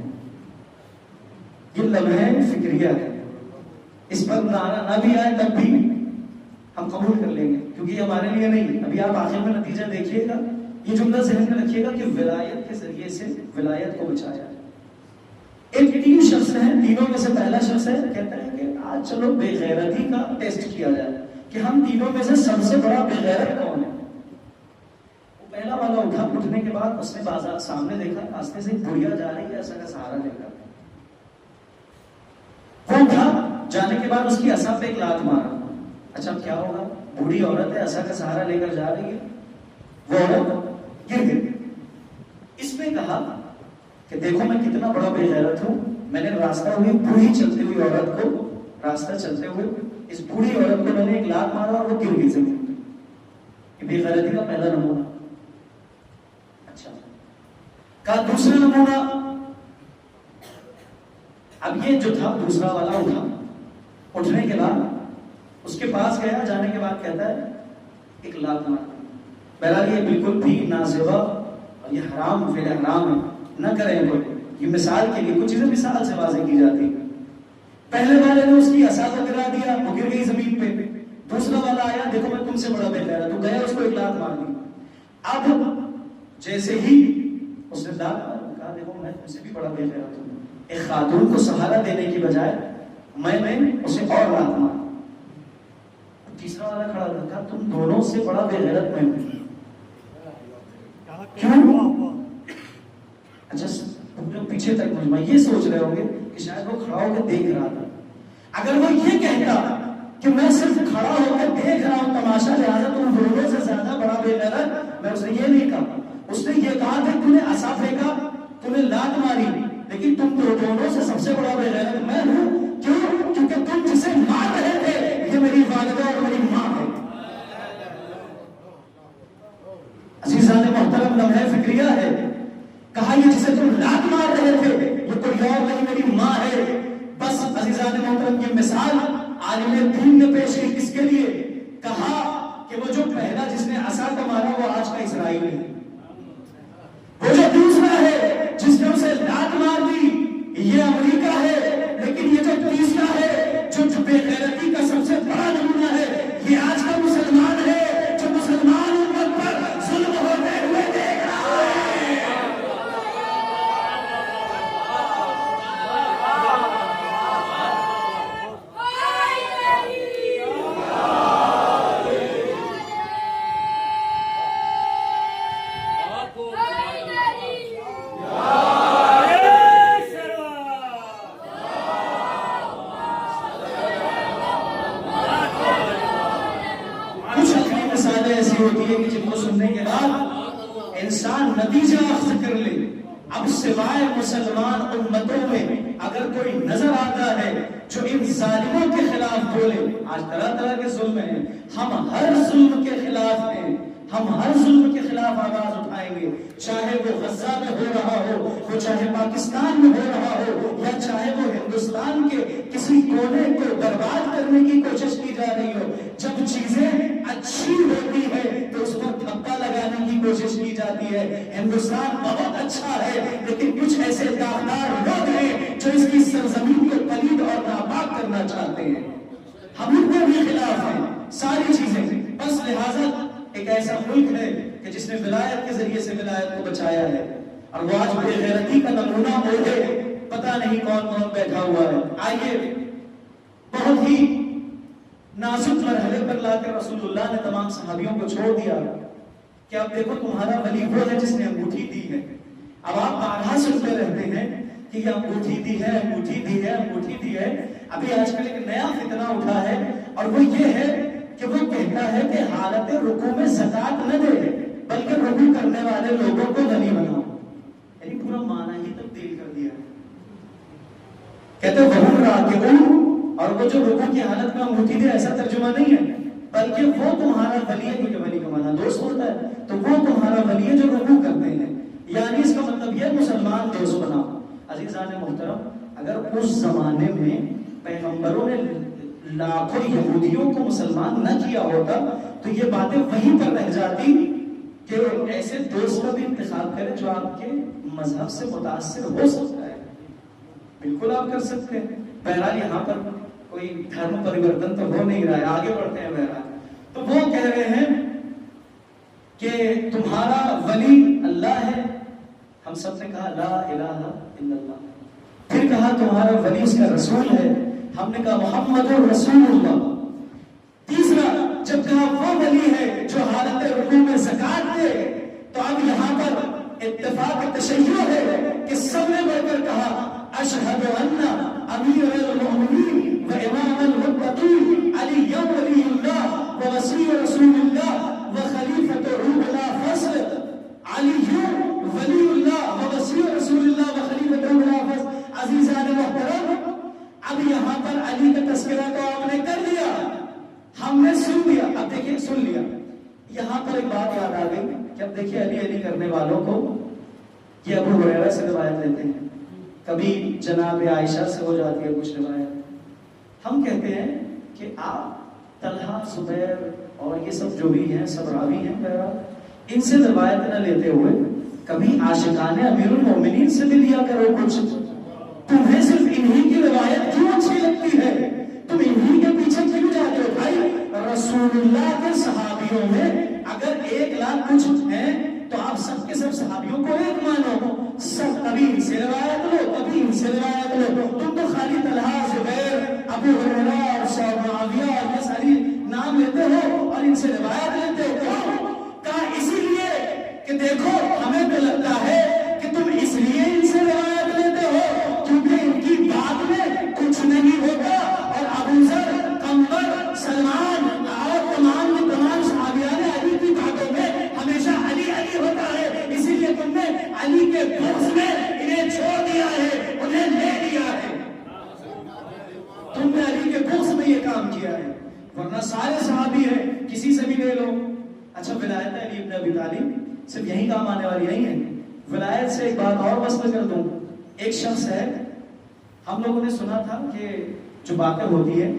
یہ لمحہ فکریہ ہے, اس پر نعرہ نہ بھی آئے تب بھی ہم قبول کر لیں گے کیونکہ یہ ہمارے لیے نہیں. ابھی آپ آخر میں نتیجہ دیکھیے گا, یہ جملہ ذہن میں رکھیے گا کہ ولایت کے ذریعے سے ولایت کو بچایا. ایک 3 شخص ہیں, تینوں میں سے پہلا شخص ہے, کہتا ہے کہ آج چلو بے غیرتی کا ٹیسٹ کیا جائے کہ ہم تینوں میں سے سب سے بڑا بے غیرت کون ہے. وہ پہلا والا اٹھا, اٹھنے کے بعد اس نے بازار سامنے دیکھا, راستے سے بڑھیا جا رہی ہے, ایسا کا سہارا لے کر. وہ اٹھا, جانے کے بعد اس کی عصا پہ ایک لات مارا. اچھا کیا ہوگا, بوڑھی عورت ہے, عصا کا سہارا لے کر جا رہی ہے, وہ عورت گر گئی. اس نے کہا کہ دیکھو میں کتنا بڑا بے غیرت ہوں, میں نے راستہ ہوئی بوڑھی چلتی ہوئی عورت کو, راستہ چلتے ہوئے اس بوڑھی عورت کو میں نے ایک لات مارا اور وہ گر گئی زمین پہ. یہ بے غیرتی کا پہلا نمونہ. اچھا کہا دوسرا نمونہ. اب یہ جو تھا دوسرا والا اٹھا, اٹھنے کے بعد اس کے پاس گیا, جانے کے بعد کہتا ہے ایک لات مار. بہرحال یہ بالکل بھی نازیبا اور یہ حرام فعل حرام ہے, نہ کریں گے. یہ مثال کے لیے کچھ چیزیں مثال سے واضح کی جاتی ہیں. پہلے والے نے اس کی عصا کو گرا دیا, وہ گر گئی زمین پہ. دوسرا والا آیا, دیکھو میں تم سے بڑا بے غیرت ہوں, گیا اس کو ایک لات مار دی. اب جیسے ہی اس نے داد مارا, کہا دیکھو میں تم سے بھی بڑا بے غیرت ہوں. ایک خاتون کو سہارا دینے کی بجائے میں اسے اور لات مار. تیسرا والا کھڑا تھا, کہا تم دونوں سے بڑا بے غیرت میں ہوں. کیوں؟ اچھا پیچھے تک مجمع یہ سوچ رہے ہوں گے کہ شاید وہ کھڑا ہو کے دیکھ رہا تھا. اگر وہ یہ کہتا کہ میں صرف کھڑا ہو کے دیکھ رہا ہوں تماشا, لہٰذا تم دونوں سے زیادہ بڑا بے غیرت, میں اس نے یہ نہیں کہا. اس نے یہ کہا کہ تم نے عصا پھینکا, تم نے لات ماری, لیکن تم دونوں سے سب سے بڑا بے غیرت میں ہوں. کیوں؟ کیونکہ تم جسے مار رہے تھے یہ میری والدہ اور میری ماں ہے. عزیزان محترم لمحہ فکریہ ہے. کہا یہ جسے تم لات مار رہے تھے یہ کوئی اور نہیں, میری ماں ہے. بس عزیزان محترم یہ مثال عالم دین نے پیش کی. کس کے لیے؟ کہا کہ وہ جو پہلا جس نے عصا کو مارا وہ آج کا اسرائیل ہے, وہ جو دوسرا ہے جس نے اسے لات مار دی یہ امریکہ ہے, لیکن یہ جو تیسرا ہے جو بے غیرتی کا سب سے بڑا نمونہ ہے یہ آج کا مسلمان ہے جو مسلمان امت پر ظلم ہوتے ہوئے دیکھ رہا ہے. ہوتی ہے کہ جن کو سننے کے بعد انسان نتیجہ اخذ کر لے. اب سوائے مسلمان امتوں میں اگر کوئی نظر آتا ہے جو ان ظالموں کے خلاف بولے, آج طرح طرح کے ظلم ہیں, ہم ہر ظلم کے خلاف ہیں, ہم ہر ظلم کے خلاف آواز اٹھائیں گے, چاہے وہ غزہ میں ہو رہا ہو, وہ چاہے پاکستان میں ہو رہا ہو, یا چاہے وہ ہندوستان کے کسی کونے کو برباد کرنے کی کوشش کی جا رہی ہو. جب چیزیں اچھی ہوتی ہے تو اس کو دھکا لگانے کی کوشش کی جاتی ہے. ہندوستان بہت اچھا ہے لیکن کچھ ایسے داغدار لوگ ہیں جو اس کی سرزمین کو پلید اور ناپاک کرنا چاہتے ہیں. ہم ان کے بھی خلاف ہیں ساری چیزیں. بس لہٰذا ایک ایسا ملک ہے کہ جس نے ولایت کے ذریعے سے ولایت کو بچایا ہے. اور وہ آج بے غیرتی کا نمونہ اوڑھے پتہ نہیں کون کون بیٹھا ہوا ہے. آئیے بہت ہی نازک مرحلے پر لا کر رسول اللہ نے تمام صحابیوں کو چھوڑ دیا کہ اب دیکھو تمہارا ولی وہ ہے جس نے انگوٹھی دی ہے. اب آپ بارہا سنتے رہتے ہیں کہ یہ انگوٹھی دی ہے، انگوٹھی دی ہے، انگوٹھی دی ہے. ابھی آج کل ایک نیا فتنہ اٹھا ہے اور وہ یہ ہے کہ وہ کہتا ہے کہ حالت رکوع میں زکات نہ دے بلکہ رکوع کرنے والے لوگوں کو غنی بناؤ. یعنی پورا معنی ہی تبدیل کر دیا ہے. کہتے ہیں وَهُمْ رَاكِعُونَ، اور وہ جو رکوع کی حالت میں انگوٹھی دے ایسا ترجمہ نہیں ہے بلکہ وہ تمہارا ولی ہے، کیونکہ ولی کا معنی دوست ہوتا ہے، تو وہ تمہارا ولی ہے جو رکوع کرتے ہیں. یعنی اس کا مطلب یہ مسلمان دوست بناؤ. عزیزان محترم، اگر اس زمانے میں پیغمبروں نے لاکھوں یہودیوں کو مسلمان نہ کیا ہوتا تو یہ باتیں وہیں پر رہ جاتی کہ ایسے دوست کا بھی انتخاب کریں جو آپ کے مذہب سے متاثر ہو سکتا ہے. بالکل آپ کر سکتے ہیں. بہرحال یہاں پر کوئی دھرم پریورتن تو ہو نہیں رہا ہے، آگے بڑھتے ہیں. بہرحال تو وہ کہہ رہے ہیں کہ تمہارا ولی اللہ ہے. ہم سب نے کہا لا الہ الا اللہ. پھر کہا تمہارا ولی اس کا رسول ہے. ہم نے کہا محمد رسول اللہ. تیسرا جب کہا وہ ولی ہے جو حالت رکوع میں زکات دے تو اب یہاں پر اتفاق تشیع ہے کہ سب نے بڑھ کر کہا اشہد ان امیر المؤمنین و امام المتقین علی ولی اللہ و وصی رسول اللہ و خلیفۃ بلا فصل. علی ولی اللہ و وصی رسول اللہ و خلیفۃ بلا فصل. عزیزان محترم، اب یہاں پر علی کا تذکرہ تو آپ نے کر دیا، ہم نے سن لیا. اب دیکھیے سن لیا، یہاں پر ایک بات یاد آ گئی کہ اب دیکھیے علی علی کرنے والوں کو یہ ابو ہریرہ سے روایت لیتے ہیں، کبھی جناب عائشہ سے ہو جاتی ہے کچھ روایت. ہم کہتے ہیں کہ آپ طلحہ زبیر اور یہ سب جو بھی ہیں سب راوی ہیں، بہرحال ان سے روایت نہ لیتے ہوئے کبھی عاشقان امیر المومنین سے بھی لیا کرو کچھ. تمہیں صرف انہی کی روایت کیوں اچھی لگتی ہے؟ تم انہی کے پیچھے کیوں جاتے ہو؟ بھائی رسول اللہ کے صحابیوں میں اگر 1,00,000 کچھ ہیں تو آپ سب کے سب صحابیوں کو ایک مانو. سب کبھی ان سے روایت لو، کبھی ان سے روایت لو. تم تو خالی طلحہ زبیر ابو ہریرہ اور سعد معاویہ اور یہ ساری نام لیتے ہو اور ان سے روایت لیتے ہو. کہا اسی لیے کہ دیکھو ہمیں تو لگتا ہے کہ تم اس لیے ان سے روایت لیتے ہو کیونکہ ان کی بات میں کچھ نہیں ہوتا اور ابو ذر، قمر، سلمان اور تمام صحابیان علی کی باتوں میں ہمیشہ علی علی ہوتا ہے. اسی لیے تم نے علی کے بغض میں انہیں چھوڑ دیا ہے، انہیں لے لیا ہے. تم نے علی کے بغض میں یہ کام کیا ہے، ورنہ سارے صحابی ہیں، کسی سے بھی لے لو. اچھا ولایت علی ابن ابی طالب صرف یہی کام آنے والی نہیں ہے. ولایت سے ایک بات اور وصف کر دوں. ایک شخص ہے، ہم لوگوں نے سنا تھا کہ جو باتیں ہوتی ہے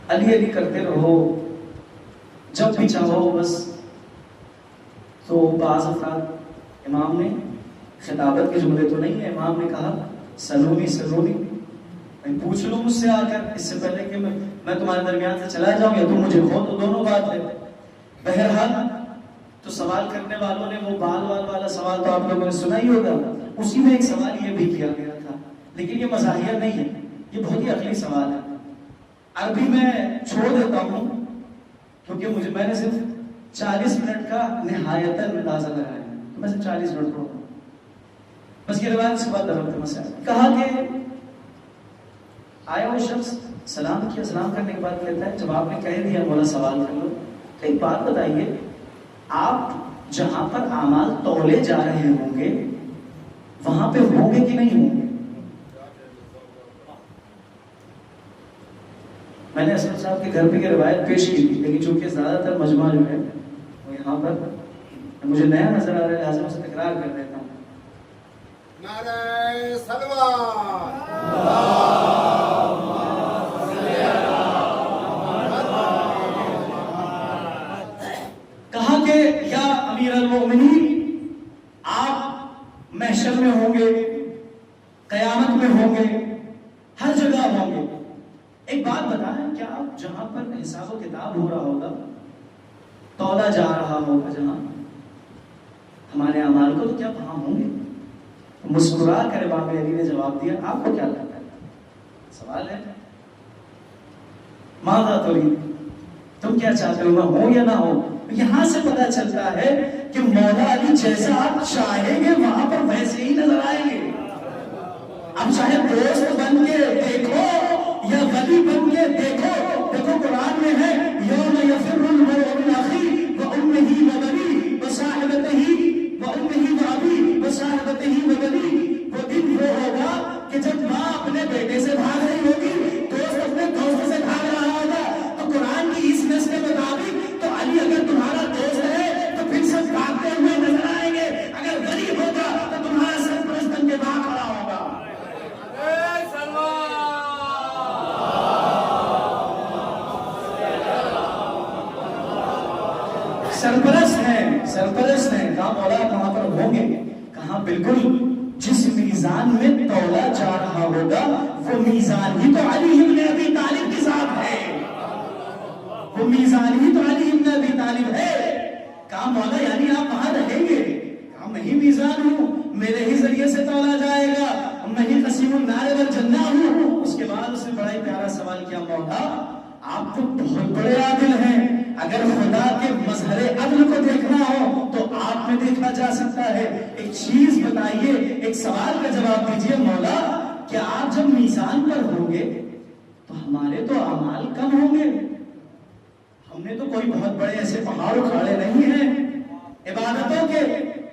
علی علی کرتے رہو جب بھی چاہو بس. تو بعض افراد، امام نے خطابت کے جملے تو نہیں ہے، امام نے کہا سلونی سلونی، میں پوچھ لوں مجھ سے آ کر اس سے پہلے کہ میں تمہارے درمیان سے چلا جاؤں یا تم مجھے کھو، تو دونوں بات ہے. بہرحال تو سوال کرنے والوں نے وہ بال والا سوال تو آپ لوگوں نے سنا ہی ہوگا. اسی میں ایک سوال یہ بھی کیا گیا تھا، لیکن یہ مزاحیہ نہیں ہے، یہ بہت ہی عقلی سوال ہے. عربی میں چھوڑ دیتا ہوں کیونکہ میں نے صرف 40 منٹ کا نہایتاً اندازہ لگایا ہے، تو میں صرف 40 منٹ پڑھوں بس. یہ روایت سے بات درخت مسئلہ کہا کہ آیا وہ شخص، سلام کیا، سلام کرنے کے بعد کہتا ہے جب آپ نے کہہ دیا مولا سوال کر لو تو ایک بات بتائیے، آپ جہاں پر اعمال تولے جا رہے ہوں گے وہاں پہ ہوں گے کہ نہیں ہوں گے؟ میں نے اسد صاحب کے گھر پہ کی روایت پیش کی تھی، لیکن چونکہ زیادہ تر مجمع جو ہے وہ یہاں پر مجھے نیا نظر آ رہا ہے، لہٰذا میں اسے تکرار کر دیتا ہوں. نعرہ سلوات. کہا کہ یا امیر المؤمنین، آپ محشر میں ہوں گے، قیامت میں ہوں گے، ہر جگہ ہوں گے. ایک بات بتائیں، کیا آپ جہاں پر حساب و کتاب ہو رہا ہوگا تو تولا جا رہا ہوگا جہاں ہمارے اعمال کو تو کیا وہاں ہوں گے؟ مسکرا کر امام علی نے جواب دیا آپ کو کیا لگتا ہے؟ سوال ہے ماذا تريد، تم کیا چاہتے ہو میں ہوں یا نہ ہوں؟ یہاں سے پتہ چلتا ہے کہ مولا علی جیسا آپ چاہیں گے وہاں پر ویسے ہی نظر آئیں گے. اب چاہے دوست بن کے دیکھو یا ولی بن کے دیکھو. دیکھو قرآن میں ہے یوم یفر المرء من اخیہ وامہ وبنیہ وصاحبتہ وامہ وابیہ وصاحبتہ وبنیہ. وہ دن وہ ہوگا کہ جب ماں اپنے بیٹے سے بھاگ رہی ہوگی، دوست اپنے دوست سے بھاگ رہا ہوگا. تو قرآن کی اس نص کے مطابق تو علی اگر تمہارا دوست ہے تو پھر سب بھاگتے ہوئے نظر آئیں گے. اگر ولی ہوگا تو تمہارا سرپرست بن کے وہاں کھڑا ہوگا. سرپرست ہیں کہاں مولا کہاں پر ہوں گے؟ کہاں بالکل جس میزان میں تولا جا رہا ہوگا وہ میزان ہی تو علی ابن ابی طالب کے ساتھ ہے. وہ میزان ہی تو علی ابن ابی طالب ہے. کہاں مولا یعنی آپ وہاں رہیں گے؟ کہاں میں ہی میزان ہوں، میرے ہی ذریعے سے تولا جائے گا، میں ہی قسیم النار والجنہ ہوں. اس کے بعد اس نے بڑا ہی پیارا سوال کیا مولا آپ تو بہت بڑے عادل ہیں، اگر خدا کے مظہر عدل کو دیکھنا ہو تو آپ میں دیکھا جا سکتا ہے. ایک چیز بتائیے، ایک سوال کا جواب دیجئے مولا، کیا آپ جب میزان پر ہوں گے تو ہمارے تو اعمال کم ہوں گے؟ ہم نے تو کوئی بہت بڑے ایسے پہاڑ اکھاڑے نہیں ہیں عبادتوں کے.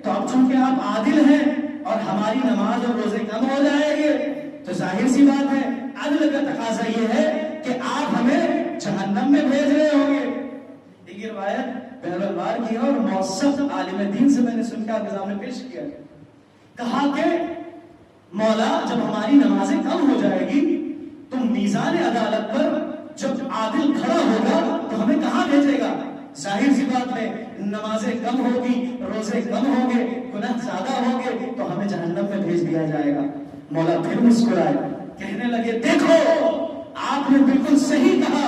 تو اب چونکہ آپ عادل ہیں اور ہماری نماز اور روزے کم ہو جائیں گے تو ظاہر سی بات ہے عدل کا تقاضا یہ ہے کہ آپ ہمیں جہنم میں بھیج رہے ہوں گے. ایک روایت بہرالبار کی ہے اور موثق عالم دین سے میں نے سن کے آپ کے سامنے پیش کیا. کہا کہ مولا جب ہماری نمازیں کم ہو جائے گی تو میزان عدالت پر جب عادل کھڑا ہوگا تو ہمیں کہاں بھیجے گا؟ ظاہر سی بات ہے نمازیں کم ہوگی، روزے کم ہوں گے، گناہ زیادہ ہوں گے تو ہمیں جہنم میں بھیج دیا جائے گا. مولا پھر مسکرائے، کہنے لگے دیکھو آپ نے بالکل صحیح کہا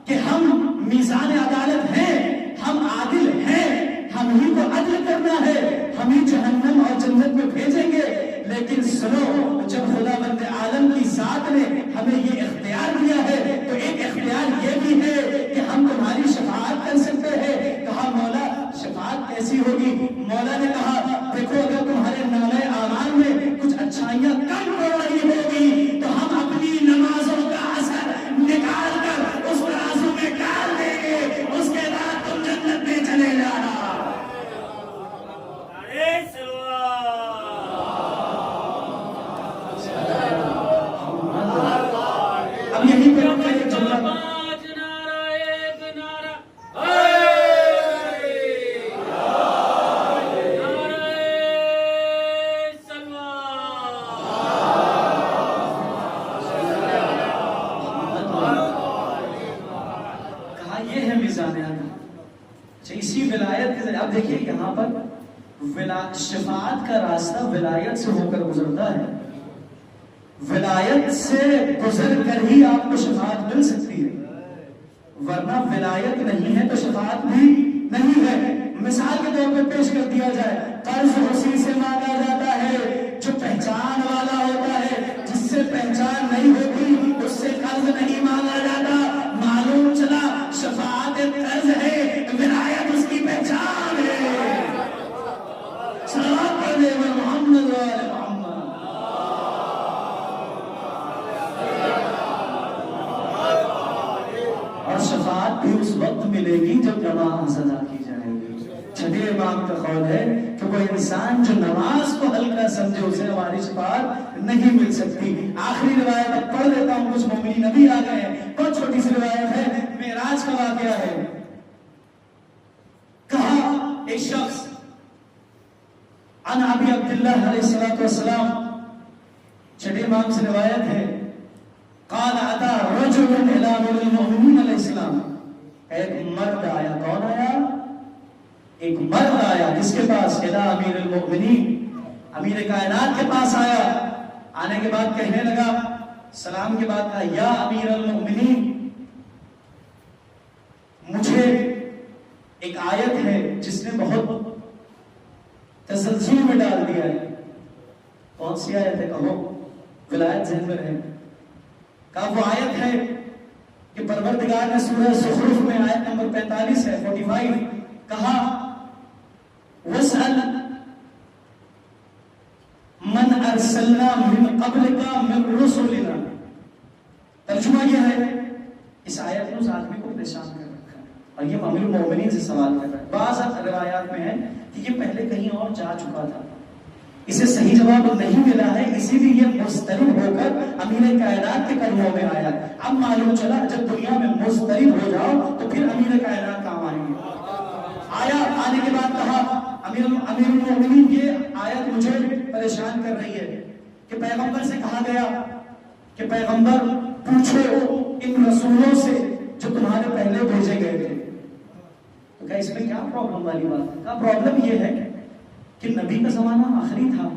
کہ ہم میزان عدالت ہیں، ہم عادل ہیں، ہم ہی کو عدل کرنا ہے، ہم ہی جہنم اور جنت میں بھیجیں گے. لیکن سنو جب خدا بند عالم کی ذات نے ہمیں یہ اختیار دیا ہے تو ایک اختیار یہ بھی ہے کہ ہم تمہاری شفاعت کر سکتے ہیں. کہا مولا شفاعت کیسی ہوگی؟ مولا نے کہا دیکھو اگر تمہارے نامے اعمال میں کچھ اچھائیاں کم ہو رہی ہوگی تو ہم اپنی نمازوں کا اثر نکال کر اس ترازو میں ڈال دیں گے، اس کے بعد تم جنت میں چلے جانا. اب یہی پہ اسی ولایت کے ذریعے. اب دیکھیے یہاں پر شفاعت کا راستہ ولایت سے ہو کر گزرتا ہے. ولایت سے گزر کر ہی آپ کو شفاعت مل سکتی ہے، ورنہ ولایت نہیں ہے تو شفاعت بھی نہیں ہے. مثال کے طور پہ پیش کر دیا جائے قرض اسی سے مانگا جاتا ہے جو پہچان والا ہوتا ہے، جس سے پہچان نہیں ہوتی اس سے قرض نہیں مانگا جاتا. معلوم چلا شفاعت قرض ہے، ولایت اس کی پہچان ہے. صلوات پڑھ لے محمد و آل محمد. اور شفاعت بھی اس وقت ملے گی جب نماز ادا کی جائے گی. چھٹے امام کا قول ہے کہ کوئی انسان جو نماز کو ہلکا سمجھے اسے ہماری شفاعت نہیں مل سکتی. آخری روایت اب پڑھ دیتا ہوں، کچھ مومنین نبی آ گئے ہیں. بہت چھوٹی سی روایت ہے، معراج کا واقعہ ہے. کہا ایک شخص عن ابی عبداللہ علیہ السلام، چھٹے امام سے روایت ہے، قال اتا رجل الى امیر المؤمنین علیہ السلام، ایک مرد آیا. کون آیا؟ ایک مرد آیا. کس کے پاس؟ الى امیر المؤمنین، امیر کائنات کے پاس آیا. آنے کے بعد کہنے لگا، سلام کے بعد کہا یا امیر المؤمنین، مجھے ایک آیت ہے جس نے بہت تزلزل میں ڈال دیا ہے. کون سی آیت ہے کہو؟ ولایت ذہن میں رہے. کہا وہ آیت ہے کہ پروردگار نے سورہ زخرف میں آیت نمبر 45 ہے 45 کہا وَاسْأَلْ مَنْ أَرْسَلْنَا مِنْ قَبْلِكَ مِنْ رُسُلِنَا. ترجمہ یہ ہے اس آیت نے اس آدمی کو پریشان کر رکھا ہے اور یہ امیر المومنین سے سوال کر رہا ہے. بعض روایات میں ہے کہ یہ پہلے کہیں اور جا چکا تھا, اسے صحیح جواب نہیں ملا ہے, اسی لیے یہ مضطرب ہو کر امیر کائنات کے قدموں میں آیا. اب معلوم چلا جب دنیا میں مضطرب ہو جاؤ تو پھر امیر کائنات کام آئیں گے. آیا, آنے کے بعد کہا امیر المومنین یہ آیت مجھے پریشان کر رہی ہے کہ پیغمبر سے کہا گیا کہ پیغمبر پوچھو ان رسولوں سے جو تمہارے پہلے بھیجے گئے تھے. تو کہا اس میں کیا پرابلم والی بات ہے؟ کہا پرابلم یہ ہے کہ نبی کا زمانہ آخری تھا,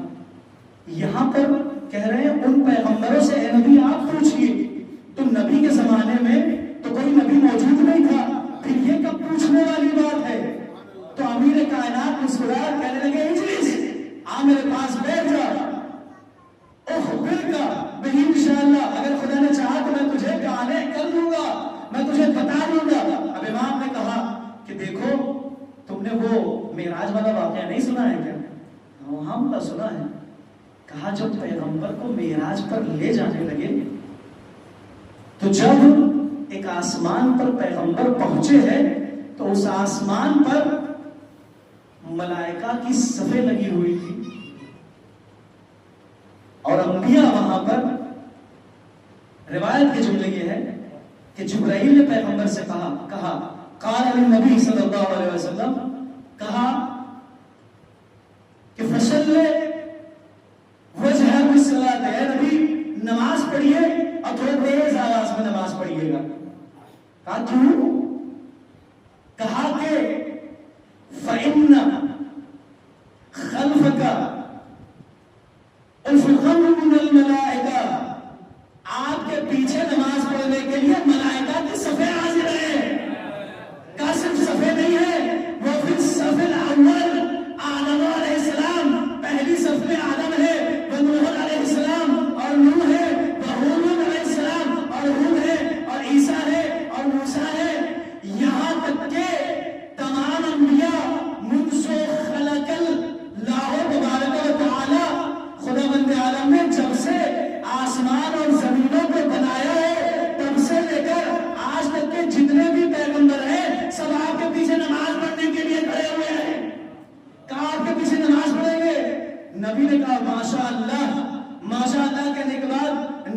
یہاں پر کہہ رہے ہیں ان پیغمبروں سے اے نبی آپ پوچھئے, تو نبی کے زمانے میں تو کوئی نبی موجود نہیں تھا, پھر یہ کب پوچھنے والی بات ہے؟ تو امیر کائنات مسکرا کہنے لگے اجلس, آ میرے پاس بیٹھ جا, اخبر کا نہیں انشاءاللہ اگر خدا نے چاہا تو میں تجھے گانے کر دوں گا, میں تجھے بتا دوں گا. اب امام نے کہا کہ دیکھو تم نے وہ معراج والا واقعہ نہیں سنا ہے کیا؟ ہاں بڑا سنا ہے. کہا جب پیغمبر کو معراج پر لے جانے لگے تو جب ایک آسمان پر پیغمبر پہنچے ہیں تو اس آسمان پر ملائکہ کی صفیں لگی ہوئی تھی اور انبیاء وہاں پر. روایت کے جملے یہ ہے کہ جبرائیل نے پیغمبر سے کہا قال للنبی صلی اللہ علیہ وسلم, کہا کہ فصل وجہ بالصلاۃ, اے نبی نماز پڑھیے اور تھوڑے تیز آواز میں نماز پڑھیے گا. کہا کیوں؟ کہا کہ فإن خلفك الفقم من الملائکہ, آپ کے پیچھے نماز پڑھنے کے لیے ملائکہ کی صفیں حاضر ہیں. کا صرف صفیں نہیں ہے, وہ پھر صف الاول آدم علیہ السلام, پہلی صف میں آدم ہے, وہ نوح علیہ السلام اور نوح ہے, وہ ہود علیہ السلام اور ہود ہے, اور عیسیٰ ہے اور موسیٰ ہے, یہاں تک کہ تمام انبیاء منذ خلق اللہ تبارک و تعالی, خدا بند عالم نے جب سے آسمان اور زمینوں کو بنایا ہے تب سے لے کر آج تک کے جتنے بھی پیغمبر ہیں سب آپ کے پیچھے نماز پڑھنے کے لیے کھڑے ہوئے ہیں. کہا آپ کے پیچھے نماز پڑھیں گے؟ نبی نے کہا ماشاء اللہ کہنے کے بعد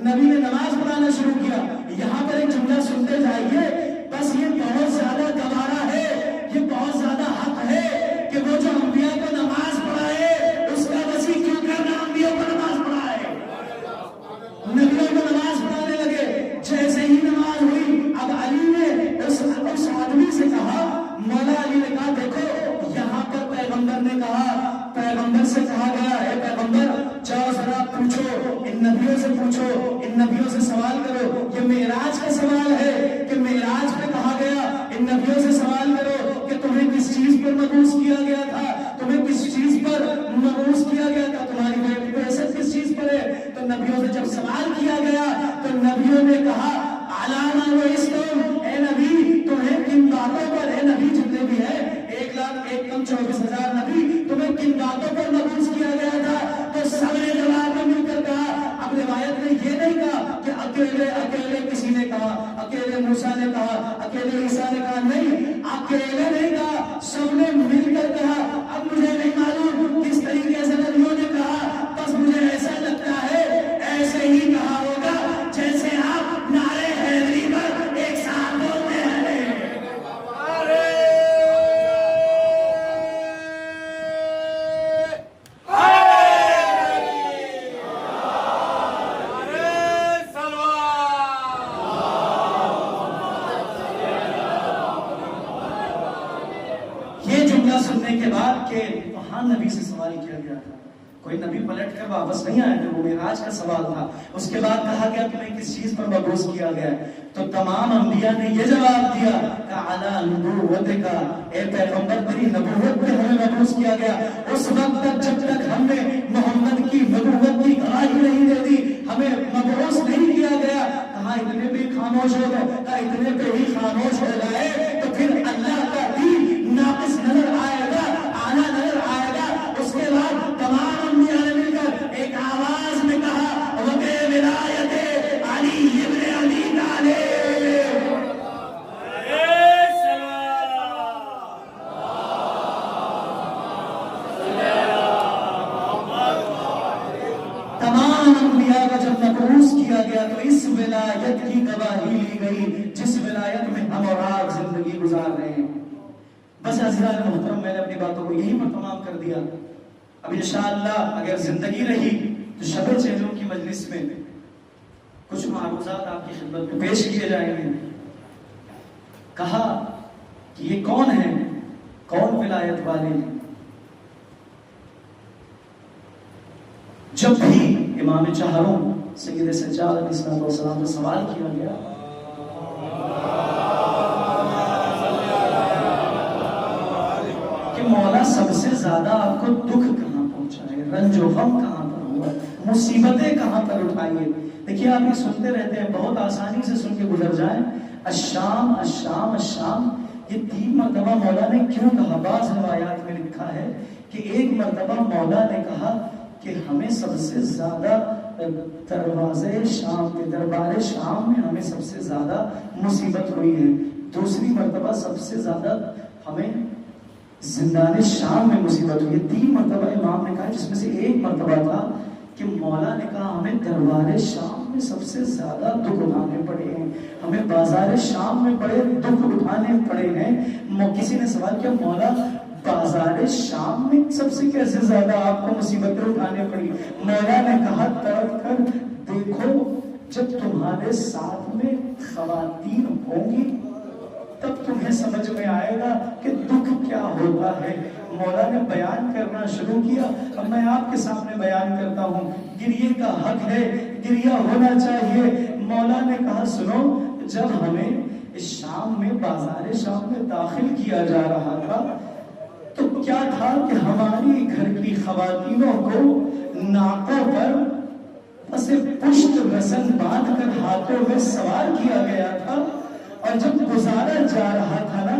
نبی نے نماز پڑھانا شروع کیا. یہاں پر ایک جملہ سنتے جائیے, بس یہ بہت زیادہ گوارا ہے, یہ بہت زیادہ حق ہے کہ وہ جو انبیاء کو نماز پڑھائے اس کا وسیع کیوں کرنا انبیاء کو نماز پڑھائے. نبیوں کو نماز پڑھانے لگے. جیسے ہی نماز ہوئی اب علی نے اس آدمی سے کہا, مولا علی نے کہا دیکھو یہاں پر پیغمبر نے کہا, پیغمبر سے کہا گیا ہے پیغمبر جاؤ ذرا پوچھو ان نبیوں سے, پوچھو ان نبیوں سے سوال کرو. یہ معراج کا سوال ہے کہ معراج پہ کہا گیا ان نبیوں سے سوال کرو کہ تمہیں کس چیز پر مبعوث کیا گیا تھا, تمہیں کس چیز پر مبعوث کیا گیا تھا, تمہاری بعثت کس چیز پر ہے. تو نبیوں سے جب سوال کیا گیا تو نبیوں نے کہا علامہ و اسلام, اے نبی تمہیں کن باتوں پر, اے نبی جتنے بھی ہیں 1,24,000 نبی, تمہیں کن باتوں پر مبعوث کیا گیا تھا. تو سب نے جواب میں مل کر کہا. اب روایت نے یہ نہیں کہا کہ اکیلے کسی نے کہا, اکیلے موسیٰ نے کہا, اکیلے عیسیٰ نے کہا, نہیں اکیلے نہیں کہا, سب نے مل کر کہا. اب مجھے نہیں معلوم کس طریقے سے نبیوں نے کہا, بس مجھے ایسا لگتا ہے ایسے ہی کہا ہوگا جیسے آپ نعرے حیدری پر ایک ساتھ بولتے ہیں. سننے کے بعد کہ وہاں نبی سے سوال کیا گیا تھا, کوئی نبی پلٹ کر واپس نہیں آیا, وہ معراج کا سوال تھا. اس کے بعد کہا گیا کہ میں کس چیز پر مبعوث کیا گیا ہے, تو تمام انبیاء نے یہ جواب دیا کہ علی نبوتک، اے پیغمبر تیری نبوت پہ ہمیں مبعوث کیا گیا. اس وقت تک جب تک ہم نے محمد کی نبوت کی گواہی نہیں دے دی ہمیں مبعوث نہیں کیا گیا. کہاں اتنے بھی خاموش ہو گئے، کہاں اتنے پہ ہی خاموش ہو گئے تو پھر اللہ کا دین ناقص نظر آئے گا، اعلیٰ نظر آئے گا. اس کے بعد تمام انبیاء نے مل کر ایک آواز میں کہا وَبِ وِلَایَتِ عَلِیِّ ابْنِ أَبِی طَالِبٍ. کیا گیا تو اس ولایت کی گواہی لی گئی جس ولایت میں ہم اور آپ زندگی گزار رہے ہیں. بس عزیزان محترم، میں نے اپنی باتوں کو یہی پر تمام کر دیا. اب انشاءاللہ اگر زندگی رہی تو شب چہروں کی مجلس میں کچھ معروضات آپ کی خدمت میں پیش کیے جائیں گے. کہا کہ یہ کون ہے، کون ولایت والے ہیں. جب بھی امام چہاروں سید سجاد علیہ الصلوۃ والسلام سے سوال کیا گیا کہ مولا سب سے زیادہ آپ کو دکھ کہاں پہنچا ہے، رنج و غم کہاں پر ہوا، مصیبتیں کہاں پر اٹھائیے. دیکھیے آپ یہ سنتے رہتے ہیں، بہت آسانی سے سن کے گزر جائیں. الشام الشام الشام، یہ 3 مرتبہ مولا نے کیوں کہا؟ بعض روایات میں لکھا ہے کہ ایک مرتبہ مولا نے کہا کہ ہمیں سب سے زیادہ دروازے شام کے دربار شام میں ہمیں سب سے زیادہ مصیبت ہوئی ہے. دوسری مرتبہ سب سے زیادہ ہمیں زندان شام میں مصیبت ہوئی ہے. 3 مرتبہ امام نے کہا، جس میں سے ایک مرتبہ تھا کہ مولا نے کہا ہمیں دربار شام میں سب سے زیادہ دکھ اٹھانے پڑے ہیں، ہمیں بازار شام میں بڑے دکھ اٹھانے پڑے ہیں. کسی نے سوال کیا مولا بازار شام میں سب سے کیسے زیادہ آپ کو مصیبتیں اٹھانے پڑی؟ مولا نے کہا تڑپ کر دیکھو، جب تمہارے ساتھ میں خواتین ہوں گی تب تمہیں سمجھ میں آئے گا کہ دکھ کیا ہوتا ہے. مولا نے بیان کرنا شروع کیا. اب میں آپ کے سامنے بیان کرتا ہوں، گریے کا حق ہے، گریہ ہونا چاہیے. مولا نے کہا سنو، جب ہمیں اس شام میں بازار شام میں داخل کیا جا رہا تھا تو کیا تھا کہ ہماری گھر کی خواتینوں کو ناکوں پر پس پشت رسن باندھ کر ہاتھوں میں سوار کیا گیا تھا، اور جب گزارا جا رہا تھا نا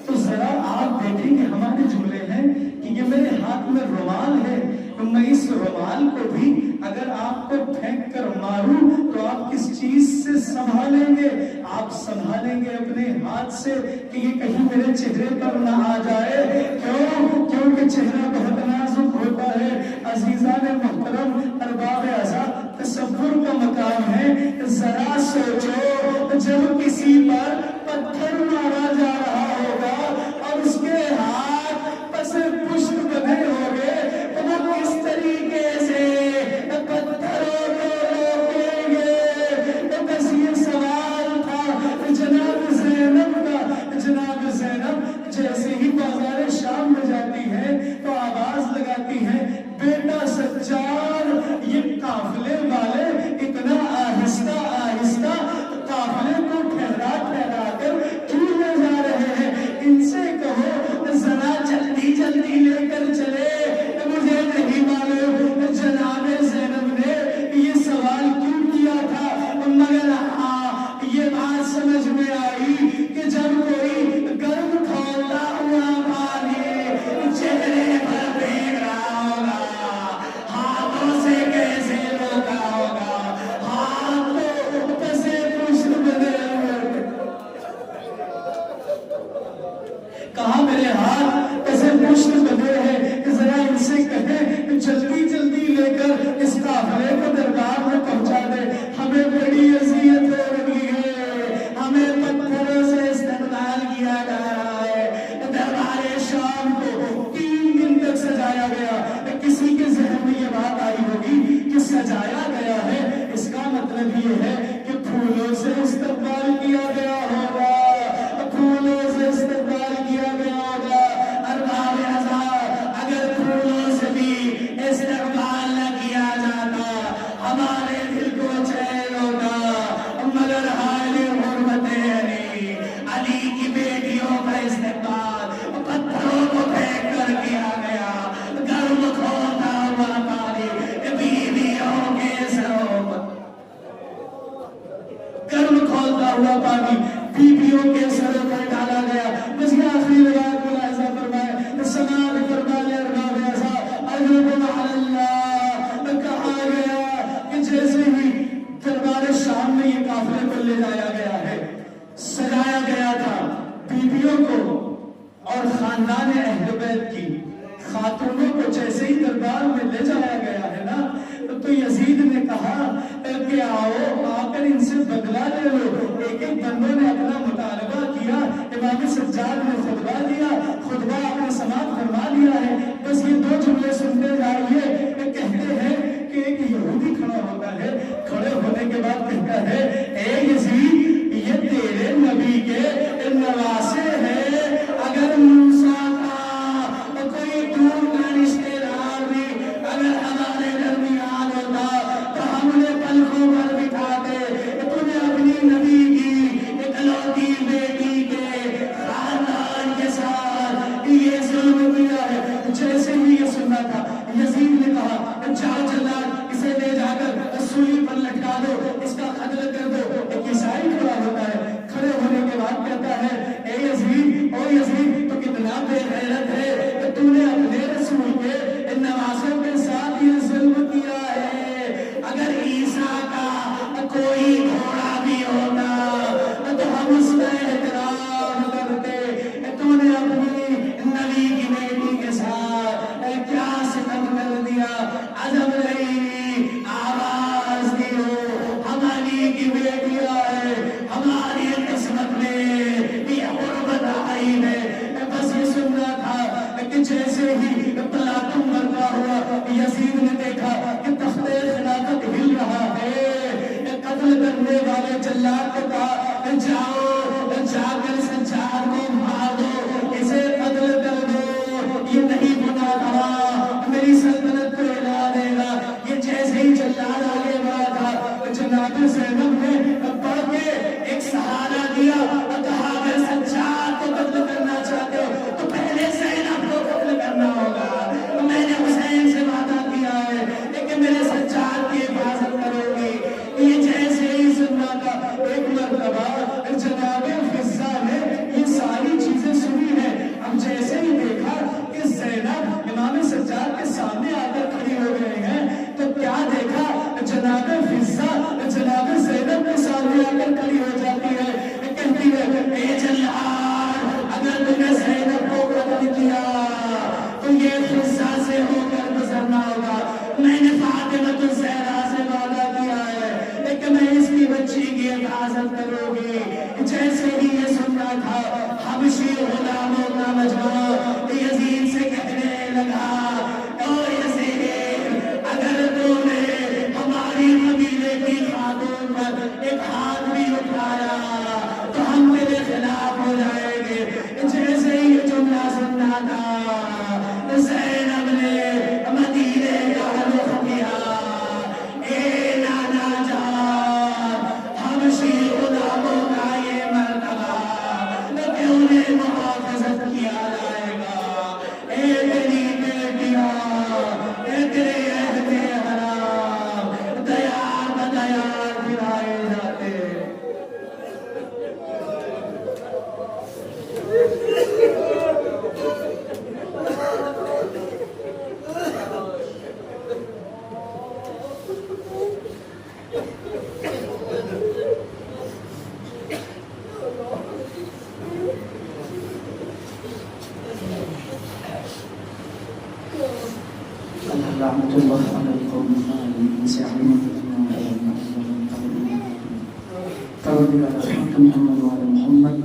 تو ذرا آپ دیکھیں کہ ہمارے جملے ہیں کہ یہ میرے ہاتھ میں رومال ہے، میں اس رومال کو بھی اگر آپ کو پھینک کر ماروں تو آپ کس چیز سے سنبھالیں گے؟ آپ سنبھالیں گے اپنے ہاتھ سے کہ یہ کہیں میرے چہرے پر نہ آ جائے. کیونکہ چہرہ بہت نازک ہوتا ہے. عزیزان محترم، ارباب اعضاء، تصور کا مقام ہے. ذرا سوچو، جب کسی پر پتھر مارا جا رہا ہوگا اور اس کے ہاتھ پس پشت بندھے ہوگے تو وہ کس طریقے سے پتھروں کو روکیں گے؟ تو بس یہ سوال تھا جناب زینب کا. جناب زینب جیسے ہی بازار شام میں جاتی ہے تو آواز لگاتی ہے بیٹا سجاد، یہ قافلے والے اتنا آہستہ آہستہ قافلے کو ٹھہرا ٹھہرا کر کیوں لے جا رہے ہیں؟ ان سے کہو ذرا جلدی جلدی لے کر چلے. مجھے نہیں معلوم جناب زینب نے یہ سوال کیوں کیا تھا، مگر ہاں یہ بات سمجھ میں آئی کہ جب کوئی گرم کھولتا ہوا پانی چہرے پر پھینک رہا ہوگا، ہاتھوں سے کیسے روکا ہوگا، ہاتھوں پسے پشت بدے ہوئے. کہاں میرے ہاتھ پسے پشت بدے ہیں، ذرا ان سے کہیں جلدی جلدی لے کر اس قافلے کو دربار میں پہنچا دے. ہمیں بڑی اذیت ہو رہی ہے، ہمیں پتھروں سے استقبال کیا جا رہا ہے. دربار شام کو 3 دن تک سجایا گیا. کسی کے ذہن میں یہ بات آئی ہوگی کہ سجایا گیا ہے، اس کا مطلب یہ ہے کہ پھولوں سے استقبال کیا گیا ہوگا، پھولوں سے استقبال کیا گیا ہوگا. ارباب اعضاء، اگر پھولوں سے بھی استقبال اور خاندان اہل بیت کی خاتونوں کو جیسے ہی دربار میں لے جایا گیا ہے نا تو یزید نے کہا کہ آؤ آ کر ان سے بدلہ لے لو. ایک ایک بندوں نے اپنا مطالبہ کیا. امام سجاد نے خطبہ دیا, خطبہ آپ نے سماعت فرما لیا ہے. بس یہ دو جملے سنتے جائیے. کہتے ہیں کہ ایک یہودی کھڑا ہوتا ہے, کھڑے ہونے کے بعد کہتا ہے اے یزید یہ تیرے نبی کے نواسے ہیں, اگر موسیٰ کا کوئی دور کا رشتے دار بھی اگر ہمارے درمیان ہوتا تو ہم نے پلکوں پر بٹھاتے. تو نے اپنی نبی کی اکلوتی بیٹی کے خاندان کے ساتھ یہ ظلم کیا ہے. جیسے ہی یہ سننا تھا یزید نے کہا جاؤ جلال اسے لے جا کر سولی پر لٹکا دو, اس کا قتل کر دو. ایک عیسائی کھڑا ہوتا ہے, کھڑے ہونے کے بعد کہتا ہے اے یزید, او یزید تو کتنا بے غیرت ہے, تو نے اپنے رسول کے نوازوں کے ساتھ یہ ظلم کیا ہے. اگر عیسیٰ کا کوئی گھوڑا بھی ہوتا تو ہم اس کا احترام کرتے. تو نے اپنی نبی کی بیٹی کے ساتھ کیا ستم کر دیا. عجب نہیں, آواز دیو, ہماری کی بیٹیاں ہے, ہماری قسمت میں یہ غربت آئی ہے. بس یہ سننا تھا کہ جیسے ہی پلاٹم مرتا ہوا یزید نے دیکھا کہ تخت خلافت ہل رہا ہے. قتل کرنے والے جلاد کو کہا جاؤ جا کر سجاد کو مار دو, اسے قتل کر دو, یہ نہیں بنا تھا میری سلطنت کو ہلا دے گا. یہ جیسے ہی جلاد آگے بڑھا تھا جناب زینب نے پڑھ کے ایک سہارا دیا اور کہا اگر سجاد کو قتل کرنا چاہتے ہو تو پہلے زینب کو قتل کرنا ہوگا. میں نے حسین سے وعدہ کیا ہے کہ میرے سجاد کی حفاظت کرو گی. یہ جیسے ہی سننا تھا ایک مرتبہ جناب فضہ نے یہ ساری چیزیں سنی ہیں. اب جیسے ہی دیکھا کہ زینب امام سجاد کے سامنے آ کر کھڑی ہو گئے ہیں تو کیا دیکھا جناب فضہ جناب زینب کے سامنے آ کر کھڑی ہو جاتی ہے. کہتی ہے اے جلال اگر تم نے زینب کو قتل کیا تو یہ فضہ سے ہو کر گزرنا ہوگا. میں نے فاطمہ الزہرا سے وعدہ کیا ہے کہ میں اس کی بچی کی حفاظت کروں گی. جیسے ہی یہ سننا تھا حبشی غلاموں کا مجموعہ یزید سے کہنے لگا او یزید اگر تو نے ہماری قبیلے کی خاتون پر ایک ہاتھ بھی اٹھایا تو ہم تیرے خلاف ہو جائیں گے. جیسے ہی یہ جملہ سننا تھا زینب نے مدینے کا رخ کیا. اے نانا جان حبشی غلاموں کا یہ مرتبہ کہ انہیں محافظت کیا جائے گا. اے تیری بیٹیاں, اے تیرے عہد حرام دیار بدیار پھرائے جاتے. رحمة الله على القوم الظالمين سيعلمون ترضي على حق محمد وعلى محمد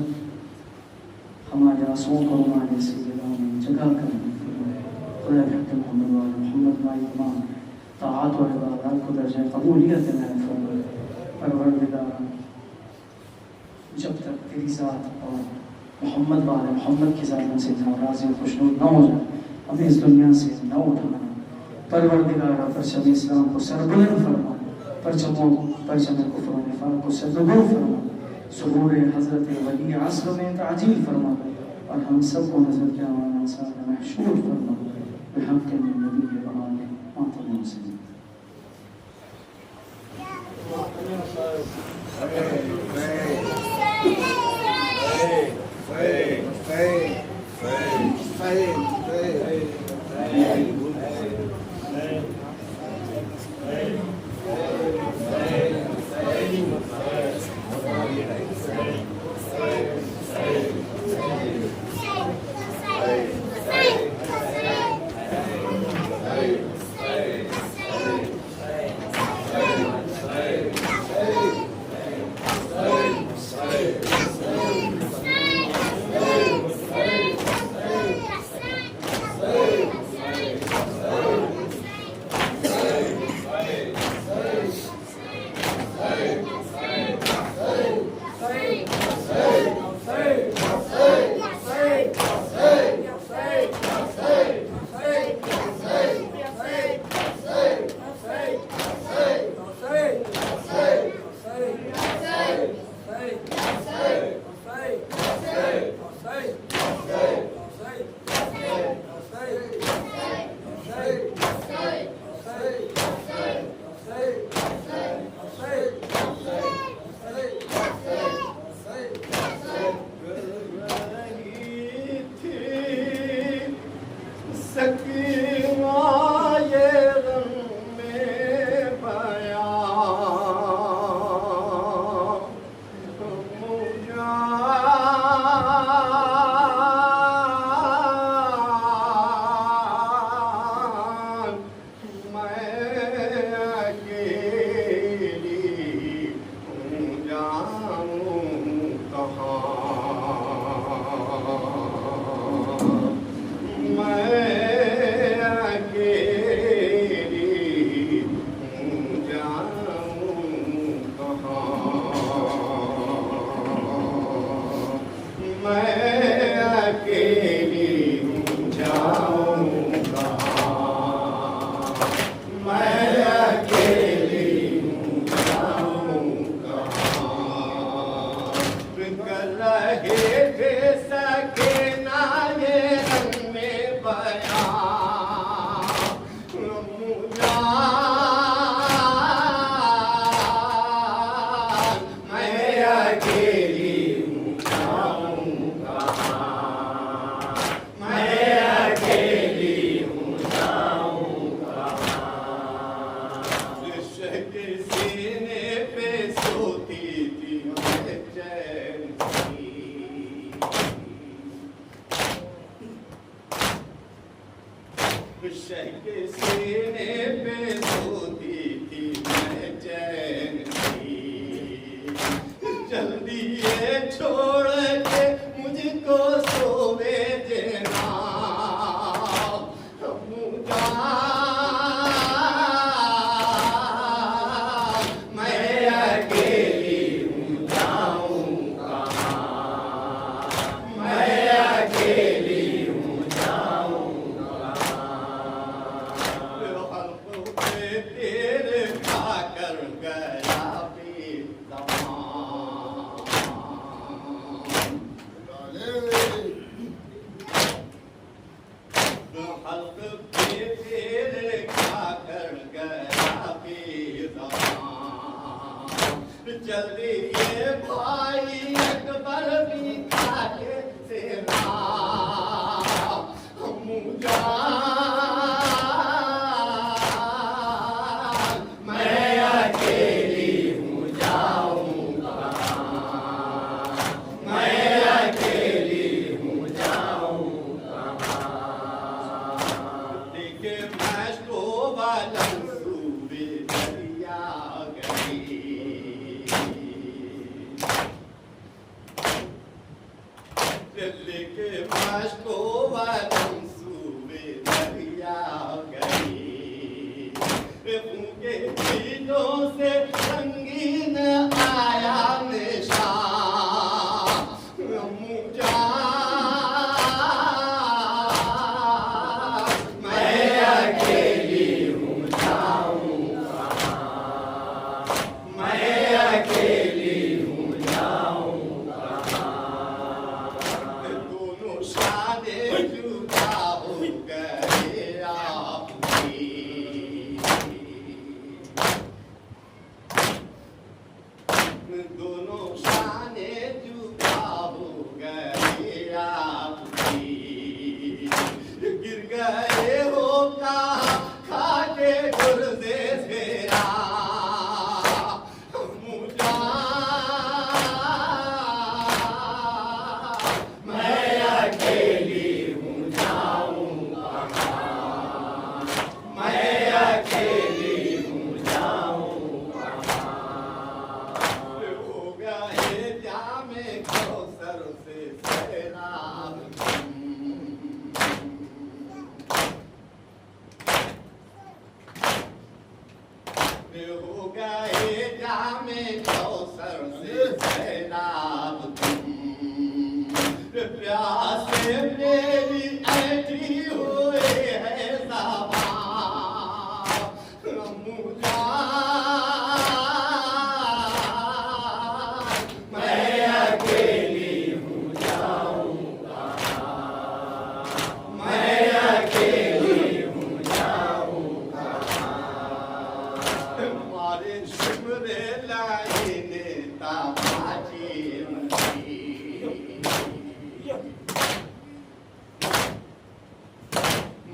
ہمارے رسول کو ہمارے سیدنا میں جگہ کرنے خدا حق محمد وعلى محمد ہماری تمام طاعات و عبادات کو درجہ قبولیت میں فرما. پروردگار جب تک تیری ذات اور محمد وعلى محمد کی ذات سے راضی و خوشنود نہ ہو جائے ہمیں اس دنیا سے نہ اٹھانا. پروردگار پرچم اسلام کو سربلند فرما, پرچم کفر و نفاق کو سرنگو فرما, ظہور حضرت ولی عصر میں تعجیل فرما اور ہم سب کو نظر کے آمان ساتھ محشور فرما بحق من نبی بآلہ ماتم مسلم. سکینہ یہ غم میں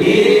Amen.